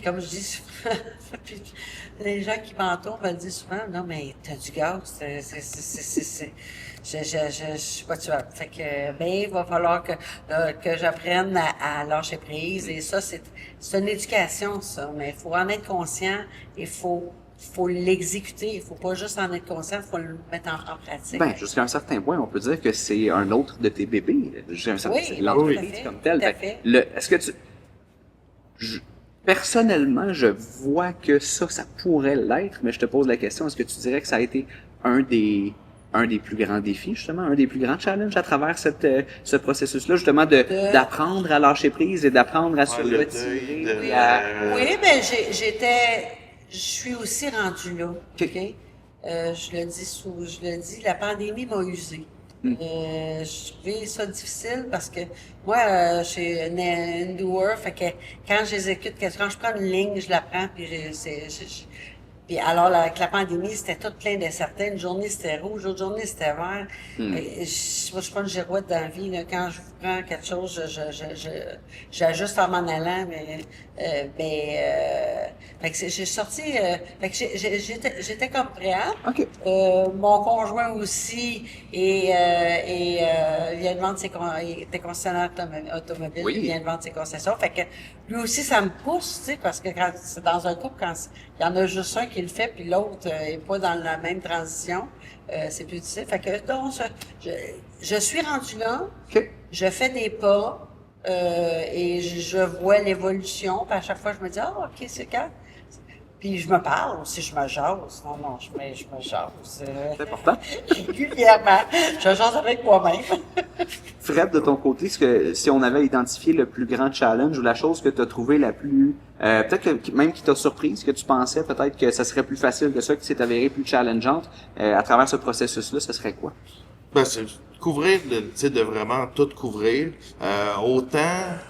comme je dis souvent, les gens qui m'entourent me le disent souvent, non, mais t'as du gaz, je sais pas, tu vois. Fait que, ben, il va falloir que j'apprenne à lâcher prise. Et ça, c'est une éducation, ça. Mais il faut en être conscient. Il faut l'exécuter. Il faut pas juste en être conscient, il faut le mettre en pratique. Ben, jusqu'à un certain point, on peut dire que c'est un autre de tes bébés. C'est l'entreprise comme telle. Est-ce que personnellement, je vois que ça pourrait l'être, mais je te pose la question, est-ce que tu dirais que ça a été un des plus grands défis, justement, un des plus grands challenges à travers ce processus-là, justement, d'apprendre à lâcher prise et d'apprendre à se retirer? Oui, ben, je suis aussi rendue là. OK? Je le dis, la pandémie m'a usée. Je trouvais ça difficile parce que moi, je suis une doer, fait que quand j'exécute, quand je prends une ligne, je la prends, puis puis alors, là, avec la pandémie, c'était tout plein d'incertains. Une journée, c'était rouge, l'autre journée, c'était vert. Moi, je suis pas une girouette dans la vie, là. Quand je prends quelque chose, j'ajuste en m'en allant, fait que j'ai sorti, fait que j'étais comme prête. OK. Mon conjoint aussi, il vient de vendre il était concessionnaire automobile, Oui. il vient de vendre ses concessions. Fait que lui aussi, ça me pousse, tu sais, parce que quand c'est dans un couple, quand il y en a juste un qui le fait, puis l'autre est pas dans la même transition, c'est plus difficile. Fait que donc, je suis rendue là, OK. je fais des pas, et je vois l'évolution, puis à chaque fois, je me dis, OK, c'est quand? Puis je me parle aussi, je me jase. Non, je me jase. C'est important. Régulièrement. Je jase avec moi-même. Fred, de ton côté, si on avait identifié le plus grand challenge ou la chose que tu as trouvé la plus, peut-être même qui t'a surprise, que tu pensais peut-être que ça serait plus facile que ça, qui s'est avéré plus challengeante, à travers ce processus-là, ce serait quoi? Ben, c'est couvrir, tu sais, de vraiment tout couvrir. Autant,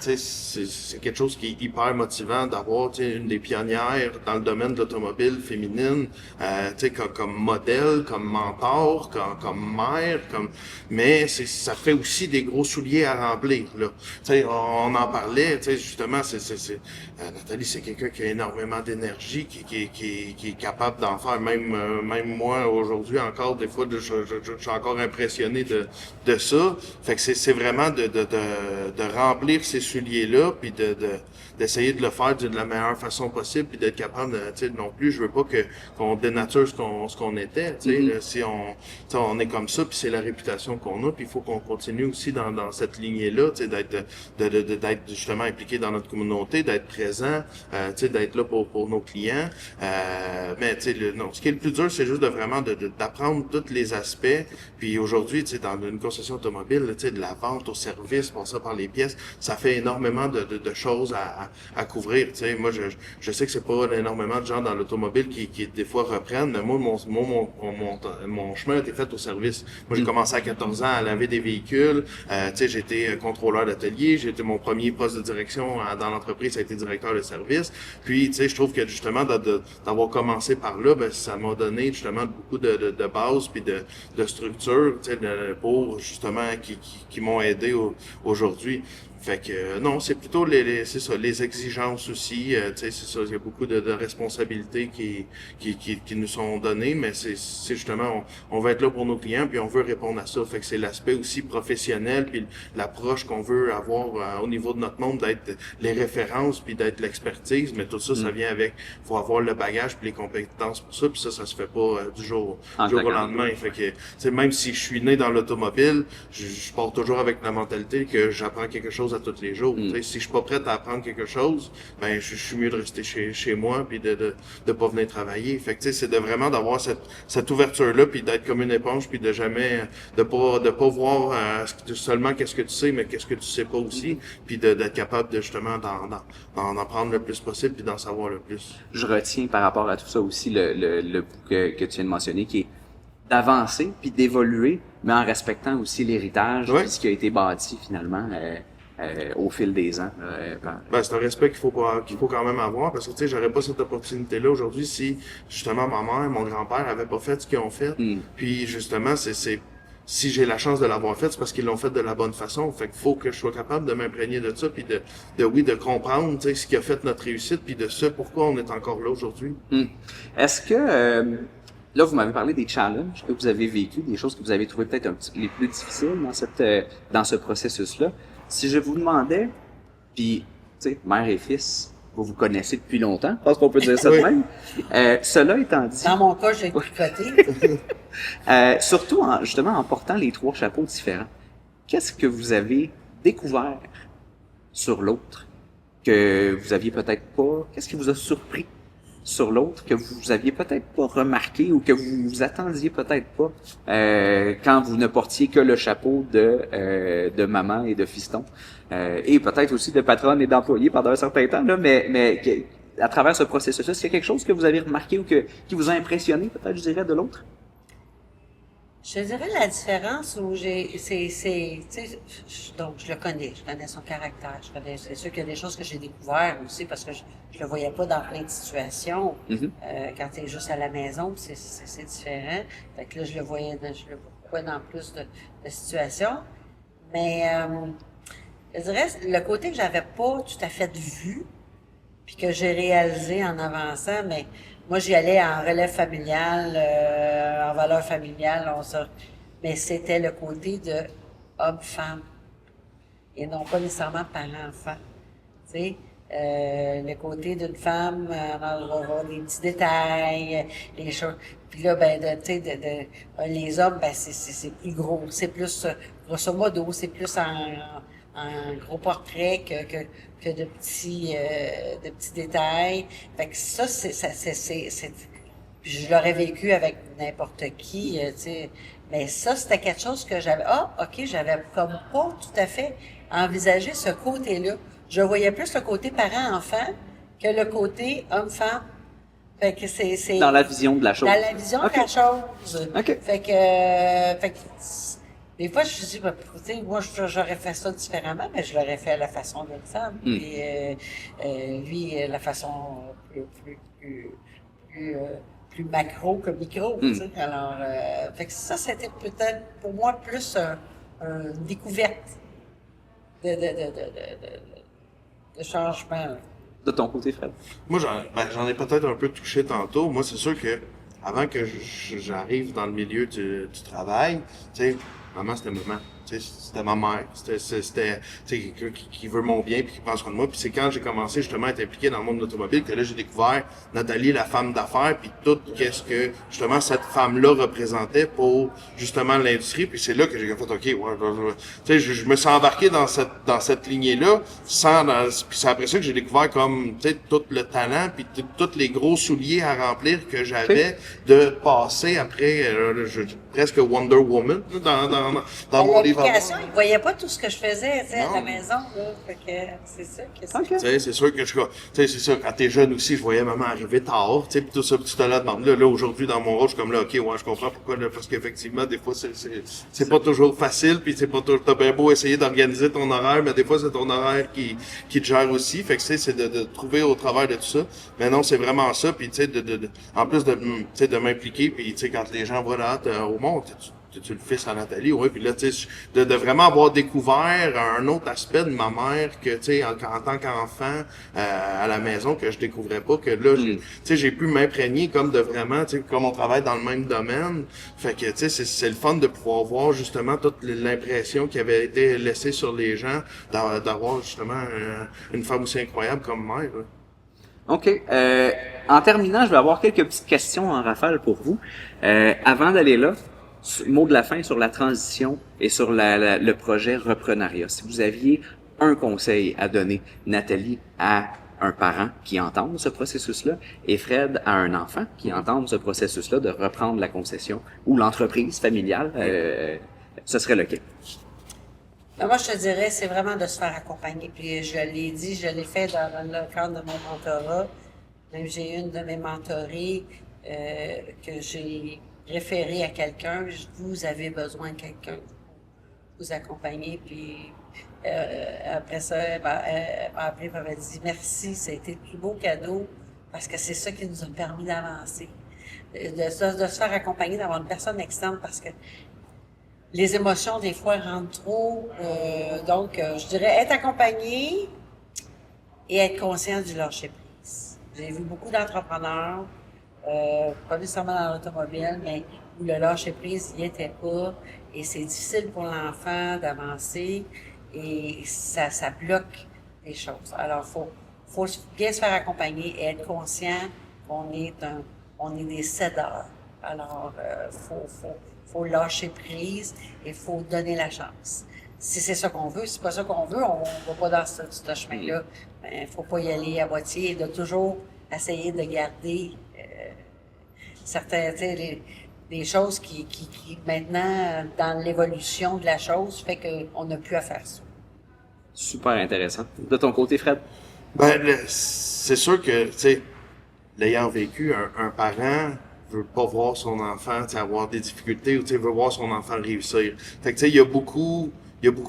tu sais, c'est quelque chose qui est hyper motivant d'avoir, tu sais, une des pionnières dans le domaine de l'automobile féminine, tu sais, comme modèle, comme mentor, comme mère, mais ça fait aussi des gros souliers à remplir, là. Tu sais, on en parlait, tu sais, justement, Nathalie, c'est quelqu'un qui a énormément d'énergie, qui est capable d'en faire, même moi, aujourd'hui, encore, des fois, je suis encore impressionné de ça. Fait que c'est vraiment de remplir ces souliers-là, puis d'essayer de le faire de la meilleure façon possible, puis d'être capable de, tu sais, non plus, je veux pas qu'on dénature ce qu'on était, tu sais, là, si on est comme ça, puis c'est la réputation qu'on a, puis il faut qu'on continue aussi dans cette lignée-là, tu sais, d'être justement impliqué dans notre communauté, d'être présent, tu sais, d'être là pour nos clients, mais tu sais, ce qui est le plus dur, c'est juste d'apprendre tous les aspects, puis aujourd'hui, tu sais, dans une concession automobile, tu sais, de la vente au service, passer par les pièces, ça fait énormément de choses à couvrir, tu sais. Moi, je sais que c'est pas énormément de gens dans l'automobile qui des fois reprennent, mais moi, mon chemin a été fait au service. Moi, j'ai commencé à 14 ans à laver des véhicules, tu sais, j'ai été contrôleur d'atelier, j'ai été mon premier poste de direction dans l'entreprise, ça a été directeur de service. Puis, tu sais, je trouve que justement, d'avoir commencé par là, ben, ça m'a donné justement beaucoup de bases puis de structure, tu sais, pour justement qui m'ont aidé aujourd'hui. Fait que non, c'est plutôt c'est ça, les exigences aussi, tu sais, c'est ça, il y a beaucoup de responsabilités qui nous sont données, mais c'est justement on va être là pour nos clients puis on veut répondre à ça. Fait que c'est l'aspect aussi professionnel puis l'approche qu'on veut avoir au niveau de notre monde, d'être les références puis d'être l'expertise, mais tout ça ça vient avec, faut avoir le bagage puis les compétences pour ça, puis ça se fait pas du jour au lendemain. Fait que tu sais, même si je suis né dans l'automobile, je pars toujours avec la mentalité que j'apprends quelque chose à tous les jours. Si je suis pas prête à apprendre quelque chose, ben je suis mieux de rester chez moi puis de pas venir travailler. Fait que c'est vraiment d'avoir cette ouverture là puis d'être comme une éponge puis de jamais de pas voir seulement qu'est-ce que tu sais mais qu'est-ce que tu sais pas aussi puis d'être capable de justement d'en apprendre le plus possible puis d'en savoir le plus. Je retiens par rapport à tout ça aussi le bout que tu viens de mentionner qui est d'avancer puis d'évoluer mais en respectant aussi l'héritage puis ce qui a été bâti finalement au fil des ans. Ben, c'est un respect qu'il faut quand même avoir parce que tu sais, j'aurais pas cette opportunité-là aujourd'hui si justement ma mère, mon grand-père avaient pas fait ce qu'ils ont fait. Puis justement, si j'ai la chance de l'avoir fait, c'est parce qu'ils l'ont fait de la bonne façon. Fait qu'il faut que je sois capable de m'imprégner de ça puis de comprendre, tu sais, ce qui a fait notre réussite puis de ce pourquoi on est encore là aujourd'hui. Est-ce que là, vous m'avez parlé des challenges que vous avez vécus, des choses que vous avez trouvées peut-être les plus difficiles dans ce processus-là. Si je vous demandais, puis, tu sais, mère et fils, vous connaissez depuis longtemps, je pense qu'on peut dire ça de même. Cela étant dit... Dans mon cas, j'ai tricoté. Surtout, justement, en portant les 3 chapeaux différents, qu'est-ce que vous avez découvert sur l'autre que vous aviez peut-être pas... Qu'est-ce qui vous a surpris sur l'autre que vous aviez peut-être pas remarqué ou que vous vous attendiez peut-être pas quand vous ne portiez que le chapeau de maman et de fiston et peut-être aussi de patronne et d'employé pendant un certain temps là, mais à travers ce processus-là, est-ce qu'il y a quelque chose que vous avez remarqué ou qui vous a impressionné peut-être, je dirais, de l'autre? Je te dirais la différence où tu sais, donc je connais son caractère, c'est sûr qu'il y a des choses que j'ai découvert aussi parce que je le voyais pas dans plein de situations. Quand tu es juste à la maison, c'est différent. Fait que là, je le vois dans plus de situations. Mais, je dirais, le côté que j'avais pas tout à fait vu, puis que j'ai réalisé en avançant, mais moi, j'y allais en relève familiale, en valeur familiale, mais c'était le côté de homme-femme et non pas nécessairement parent-enfant. Tu sais, le côté d'une femme, on va voir des petits détails, les choses. Puis là, ben, tu sais, les hommes, ben, c'est plus gros, c'est plus, grosso modo, c'est plus en gros portrait que de petits détails. Fait que ça, je l'aurais vécu avec n'importe qui, tu sais. Mais ça, c'était quelque chose que j'avais comme pas tout à fait envisagé ce côté-là. Je voyais plus le côté parent-enfant que le côté homme-femme. Fait que c'est... Dans la vision de la chose. Dans la vision de la chose. OK. Fait que des fois, je me dis, tu sais, moi, j'aurais fait ça différemment, mais je l'aurais fait à la façon d'une femme. Et lui, la façon plus macro que micro, tu sais. Alors, fait que ça, c'était peut-être pour moi plus une découverte de changement. Là. De ton côté, Fred. Moi, j'en ai peut-être un peu touché tantôt. Moi, c'est sûr que avant que j'arrive dans le milieu du travail, tu sais, maman, c'était maman. Tu sais, c'était ma mère. C'était tu sais, quelqu'un qui veut mon bien puis qui pense soin de moi. Puis c'est quand j'ai commencé justement à être impliqué dans le monde de l'automobile que là, j'ai découvert Nathalie, la femme d'affaires, puis tout qu'est-ce que justement cette femme-là représentait pour justement l'industrie. Puis c'est là que j'ai fait, OK, tu sais, je me suis embarqué dans cette lignée-là puis c'est après ça que j'ai découvert comme, tu sais, tout le talent puis tous les gros souliers à remplir que j'avais de passer après presque Wonder Woman dans mon livre. Il voyait pas tout ce que je faisais, tu sais, à la maison, là. Fait que c'est ça que c'est. Tu sais, c'est sûr que c'est ça, quand t'es jeune aussi, je voyais maman arriver tard, tu sais, pis tout ça, pis tu te la demandes. Là, aujourd'hui, dans mon rôle, je suis comme là, OK, ouais, je comprends pourquoi, là, parce qu'effectivement, des fois, c'est pas toujours facile, pis c'est pas toujours, t'as bien beau essayer d'organiser ton horaire, mais des fois, c'est ton horaire qui te gère aussi. Fait que, tu sais, c'est de trouver au travers de tout ça. Mais non, c'est vraiment ça, pis tu sais, en plus tu sais, de m'impliquer, pis tu sais, quand les gens voient la hâte au monde, tu le fils à Nathalie, oui, puis là, tu sais, de vraiment avoir découvert un autre aspect de ma mère que, tu sais, en tant qu'enfant à la maison que je découvrais pas, que là, tu sais, j'ai pu m'imprégner comme de vraiment, tu sais, comme on travaille dans le même domaine, fait que, tu sais, c'est le fun de pouvoir voir justement toute l'impression qui avait été laissée sur les gens d'avoir justement une femme aussi incroyable comme mère. Là. OK. En terminant, je vais avoir quelques petites questions en rafale pour vous. Avant d'aller là, mot de la fin sur la transition et sur le projet Reprenariat. Si vous aviez un conseil à donner, Nathalie, à un parent qui entend ce processus-là et Fred à un enfant qui entend ce processus-là de reprendre la concession ou l'entreprise familiale, ce serait lequel? Moi, je te dirais, c'est vraiment de se faire accompagner. Puis je l'ai dit, je l'ai fait dans le cadre de mon mentorat. Même j'ai une de mes mentorées que j'ai référé à quelqu'un, vous avez besoin de quelqu'un pour vous accompagner, puis après ça, elle m'a appelé, elle m'a dit merci, ça a été le plus beau cadeau, parce que c'est ça qui nous a permis d'avancer, de se faire accompagner, d'avoir une personne externe, parce que les émotions, des fois, rentrent trop, donc je dirais être accompagné et être conscient du lâcher prise. J'ai vu beaucoup d'entrepreneurs pas nécessairement dans l'automobile, mais où le lâcher-prise n'y était pas, et c'est difficile pour l'enfant d'avancer, et ça bloque les choses. Alors, faut bien se faire accompagner et être conscient qu'on est des cédeurs. Alors, faut lâcher prise et faut donner la chance. Si c'est ça qu'on veut, si c'est pas ça qu'on veut, on va pas dans ce chemin-là. Ben, faut pas y aller à moitié, de toujours essayer de garder certains, tu sais, des choses qui maintenant, dans l'évolution de la chose, fait qu'on n'a plus à faire ça. Super intéressant. De ton côté, Fred? Ben, c'est sûr que, tu sais, l'ayant vécu, un parent veut pas voir son enfant, tu sais, avoir des difficultés ou tu sais, veut voir son enfant réussir. Fait que tu sais, il y a beaucoup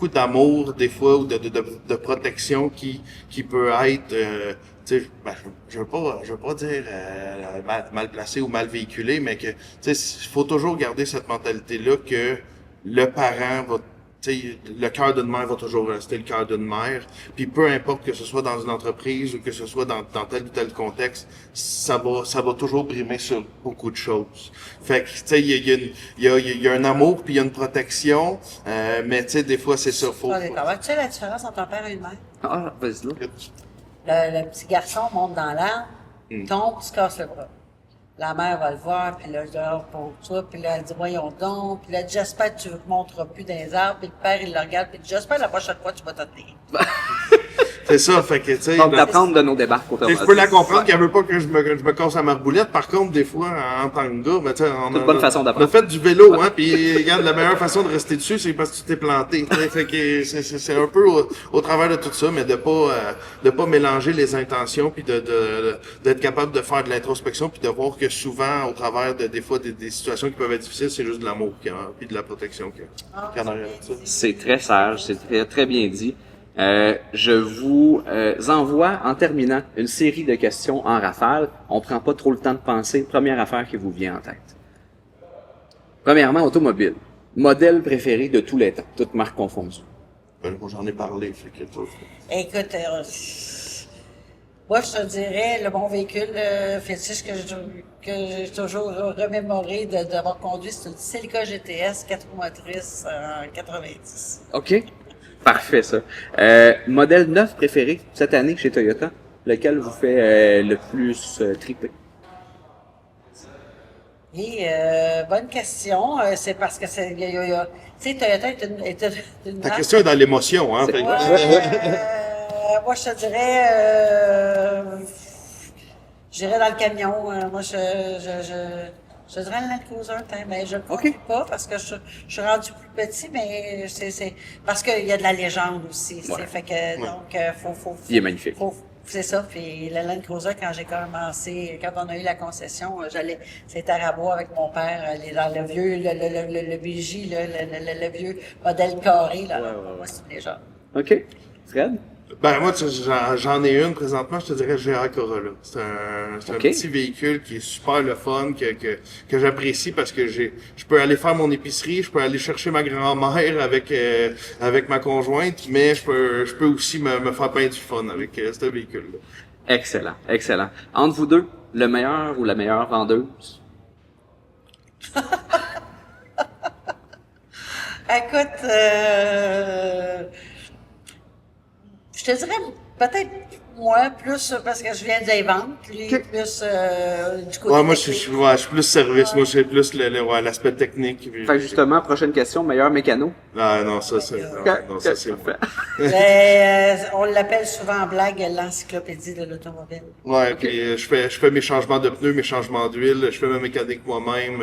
d'amour des fois ou de protection qui peut être tu sais, ben, je veux pas dire mal placé ou mal véhiculé, mais que tu sais, il faut toujours garder cette mentalité là que le parent va, tu sais, le cœur d'une mère va toujours rester le cœur d'une mère. Puis peu importe que ce soit dans une entreprise ou que ce soit dans tel ou tel contexte, ça va toujours brimer sur beaucoup de choses. Fait que tu sais, il y a un amour puis il y a une protection, mais tu sais, des fois c'est ça. Ah, d'accord. Tu sais la différence entre un père et une mère? Ah, vas-y là. Le petit garçon monte dans l'arbre, tombe, se casse le bras. La mère va le voir, puis là, je dis, ah, pour toi, puis là, elle dit, voyons donc, puis là, j'espère que tu ne te montres plus dans les arbres, puis le père, il le regarde, puis il dit, j'espère la prochaine fois, tu vas te tenir. C'est ça, fait que tu sais. Donc d'apprendre de nos débarques Je peux la comprendre qu'elle veut pas que je me casse la marboulette. Par contre, des fois, en tant que gars, ben, tu sais, C'est une bonne façon on a d'apprendre. fait du vélo, hein, puis regarde, la meilleure façon de rester dessus, c'est parce que tu t'es planté. Fait que c'est un peu au travers de tout ça, mais de pas mélanger les intentions, puis d'être capable de faire de l'introspection, puis de voir que souvent, au travers des fois des situations qui peuvent être difficiles, c'est juste de l'amour puis de la protection qu'il y a en arrière de ça. C'est très sage, c'est très, très bien dit. Je vous envoie, en terminant, une série de questions en rafale. On prend pas trop le temps de penser. Première affaire qui vous vient en tête. Premièrement, automobile. Modèle préféré de tous les temps, toutes marques confondues. Ben, moi, j'en ai parlé, fait que Écoute, moi, je te dirais, le bon véhicule fétiche que j'ai toujours remémoré d'avoir conduit, c'est une Celica GTS 4 roues motrices en 90. OK. Parfait, ça. Modèle neuf préféré cette année chez Toyota, lequel vous fait le plus triper? Et bonne question. C'est parce que c'est, tu sais, Toyota est une Ta marque. question est dans l'émotion, hein. Fait que- Moi, je te dirais, j'irais dans le camion. Moi, je dirais le Land Cruiser, mais je ne le OK. pas parce que je suis rendu plus petit, mais c'est parce qu'il y a de la légende aussi. Ouais. Fait que, donc, faut. Il est magnifique. C'est ça. Puis le Land Cruiser, quand j'ai commencé, quand on a eu la concession, c'était à Rabois avec mon père, aller dans le vieux, le BJ, le vieux modèle carré, là. Moi, c'est une légende. OK. Fred? Ben moi, j'en ai une présentement, je te dirais GR Corolla. C'est un Ok. petit véhicule qui est super le fun, que j'apprécie parce que je peux aller faire mon épicerie, je peux aller chercher ma grand-mère avec ma conjointe, mais je peux aussi me faire bien du fun avec ce véhicule-là. Excellent, excellent. Entre vous deux, le meilleur ou la meilleure vendeuse? Écoute, je te dirais peut-être moi plus parce que je viens des ventes, lui plus du côté Ouais, moi je technique. suis plus service, moi c'est plus l'aspect technique. Fait que justement, prochaine question, meilleur mécano? Ah non, ça c'est non, ça c'est Parfait. Mais, on l'appelle souvent en blague l'encyclopédie de l'automobile. Ouais, puis je fais mes changements de pneus, mes changements d'huile, je fais ma mécanique moi-même.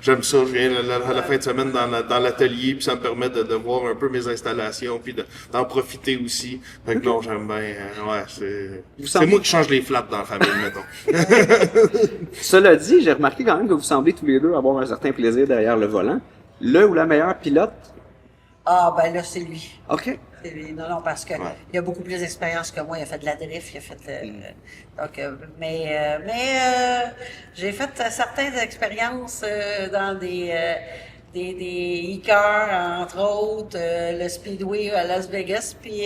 J'aime ça, je viens à la fin de semaine dans l'atelier, puis ça me permet de voir un peu mes installations, puis d'en profiter aussi. Fait que non, j'aime bien. Ouais, c'est moi qui change les flaps dans la famille, mettons. Cela dit, j'ai remarqué quand même que vous semblez tous les deux avoir un certain plaisir derrière le volant. Le ou la meilleure pilote? Ah, ben là, c'est lui. OK. C'est lui. Non, parce que il a beaucoup plus d'expérience que moi. Il a fait de la drift, il a fait donc, j'ai fait certaines expériences dans des e-cars, entre autres, le Speedway à Las Vegas, puis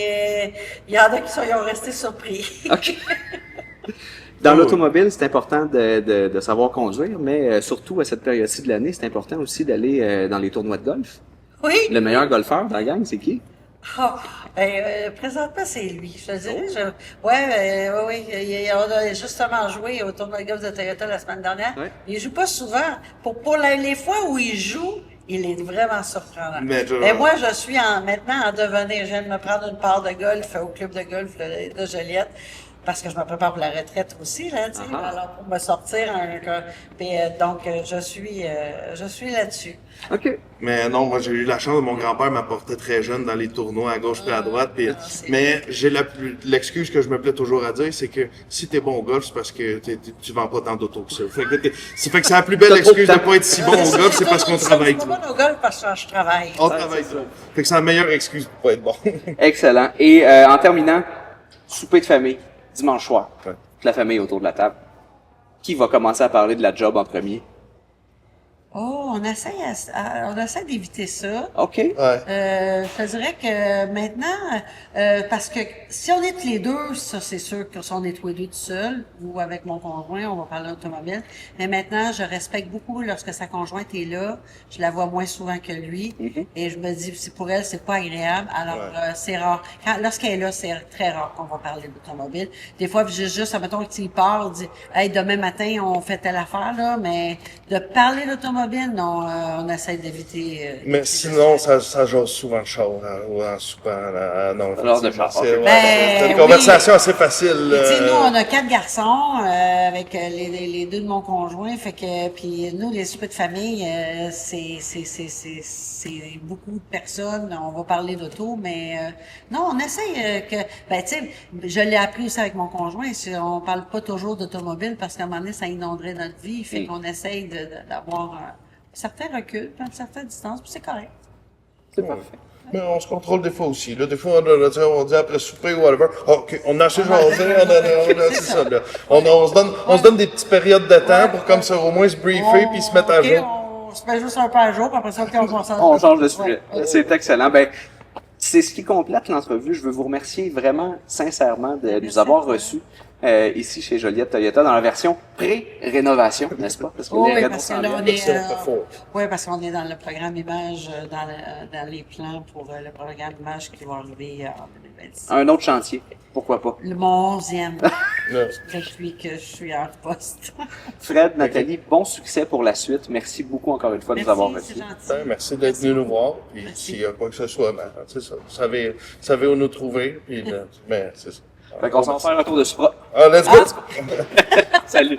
il y en a qui ont resté surpris. OK. Dans l'automobile, c'est important de savoir conduire, mais surtout à cette période-ci de l'année, c'est important aussi d'aller dans les tournois de golf. Oui. Le meilleur golfeur de la gang, c'est qui? Présentement, c'est lui. Je te dirais, oui. On a justement joué au tournoi de golf de Toyota la semaine dernière. Ouais. Il joue pas souvent. Pour les fois où il joue, il est vraiment surprenant. Mais moi, je suis maintenant en devenir. Je viens de me prendre une part de golf au club de golf de Joliette. parce que je me prépare pour la retraite aussi, là, tu sais, Ah. alors pour me sortir, donc je suis là-dessus. OK. Mais non, moi j'ai eu la chance, mon grand-père m'apportait très jeune dans les tournois à gauche et à droite. Puis, c'est mais j'ai l'excuse que je me plais toujours à dire, c'est que si t'es bon au golf, c'est parce que tu vends pas tant d'auto que ça. Fait que c'est la plus belle T'as trop de excuse de temps. pas être si bon au golf, c'est parce qu'on travaille Je suis trop. pas bonne au golf parce que je travaille. On travaille trop. Fait que c'est la meilleure excuse pour pas être bon. Excellent. Et en terminant, souper de famille, dimanche soir. Ouais. Toute la famille autour de la table. Qui va commencer à parler de la job en premier? Oh, on essaie d'éviter ça. OK. Ouais. Je te dirais que maintenant, parce que si on est tous les deux, ça c'est sûr que si on est tous les deux tout seuls ou avec mon conjoint, on va parler automobile. Mais maintenant, je respecte beaucoup lorsque sa conjointe est là. Je la vois moins souvent que lui. Et je me dis, c'est pour elle, c'est pas agréable. Alors, c'est rare. Lorsqu'elle est là, c'est très rare qu'on va parler d'automobile. Des fois, juste, admettons que tu part, dit, hey, demain matin, on fait telle affaire, là, mais de parler d'automobile, non, on essaie d'éviter. Mais sinon, ça jase souvent le char ou en soupant. Non, Alors, de effectivement, char, c'est ok. c'est une oui. conversation assez facile. Tu sais, nous, on a 4 garçons avec les 2 de mon conjoint, fait que puis nous, les soupers de famille, c'est beaucoup de personnes. On va parler d'auto, mais non, on essaye que, ben tu sais, je l'ai appris aussi avec mon conjoint. On parle pas toujours d'automobile parce qu'à un moment donné, ça inonderait notre vie, fait qu'on essaye d'avoir un certain recul, puis une certaine distance, puis c'est correct. C'est parfait. Mais on se contrôle des fois aussi. Là, des fois, on dit après souper ou whatever. OK, on a assez jasé, c'est ça. Là. On se donne des petites périodes de temps pour comme ça au moins se briefer puis se mettre à jour. On se met juste un peu à jour, puis après ça, On change de sujet. C'est excellent. Ben, c'est ce qui complète l'entrevue. Je veux vous remercier vraiment sincèrement de nous avoir reçus ici chez Joliette Toyota dans la version pré-rénovation, n'est-ce pas? Parce que Oui, les rénaux parce que s'en là, viennent. on est, fort. parce qu'on est dans le programme image, dans les plans pour le programme image qui va arriver en 2026. Un autre chantier, pourquoi pas? Mon 11e, Là. depuis que je suis en poste. Fred, Nathalie, bon succès pour la suite. Merci beaucoup encore une fois de nous avoir Merci, reçus. c'est gentil. Merci d'être venu nous voir. Puis Merci. s'il y a quoi que ce soit, ben, c'est ça. Vous savez où nous trouver. Puis, ben, c'est ça. Fait qu'on s'en fait un retour de Supra. Ah, let's go! Salut!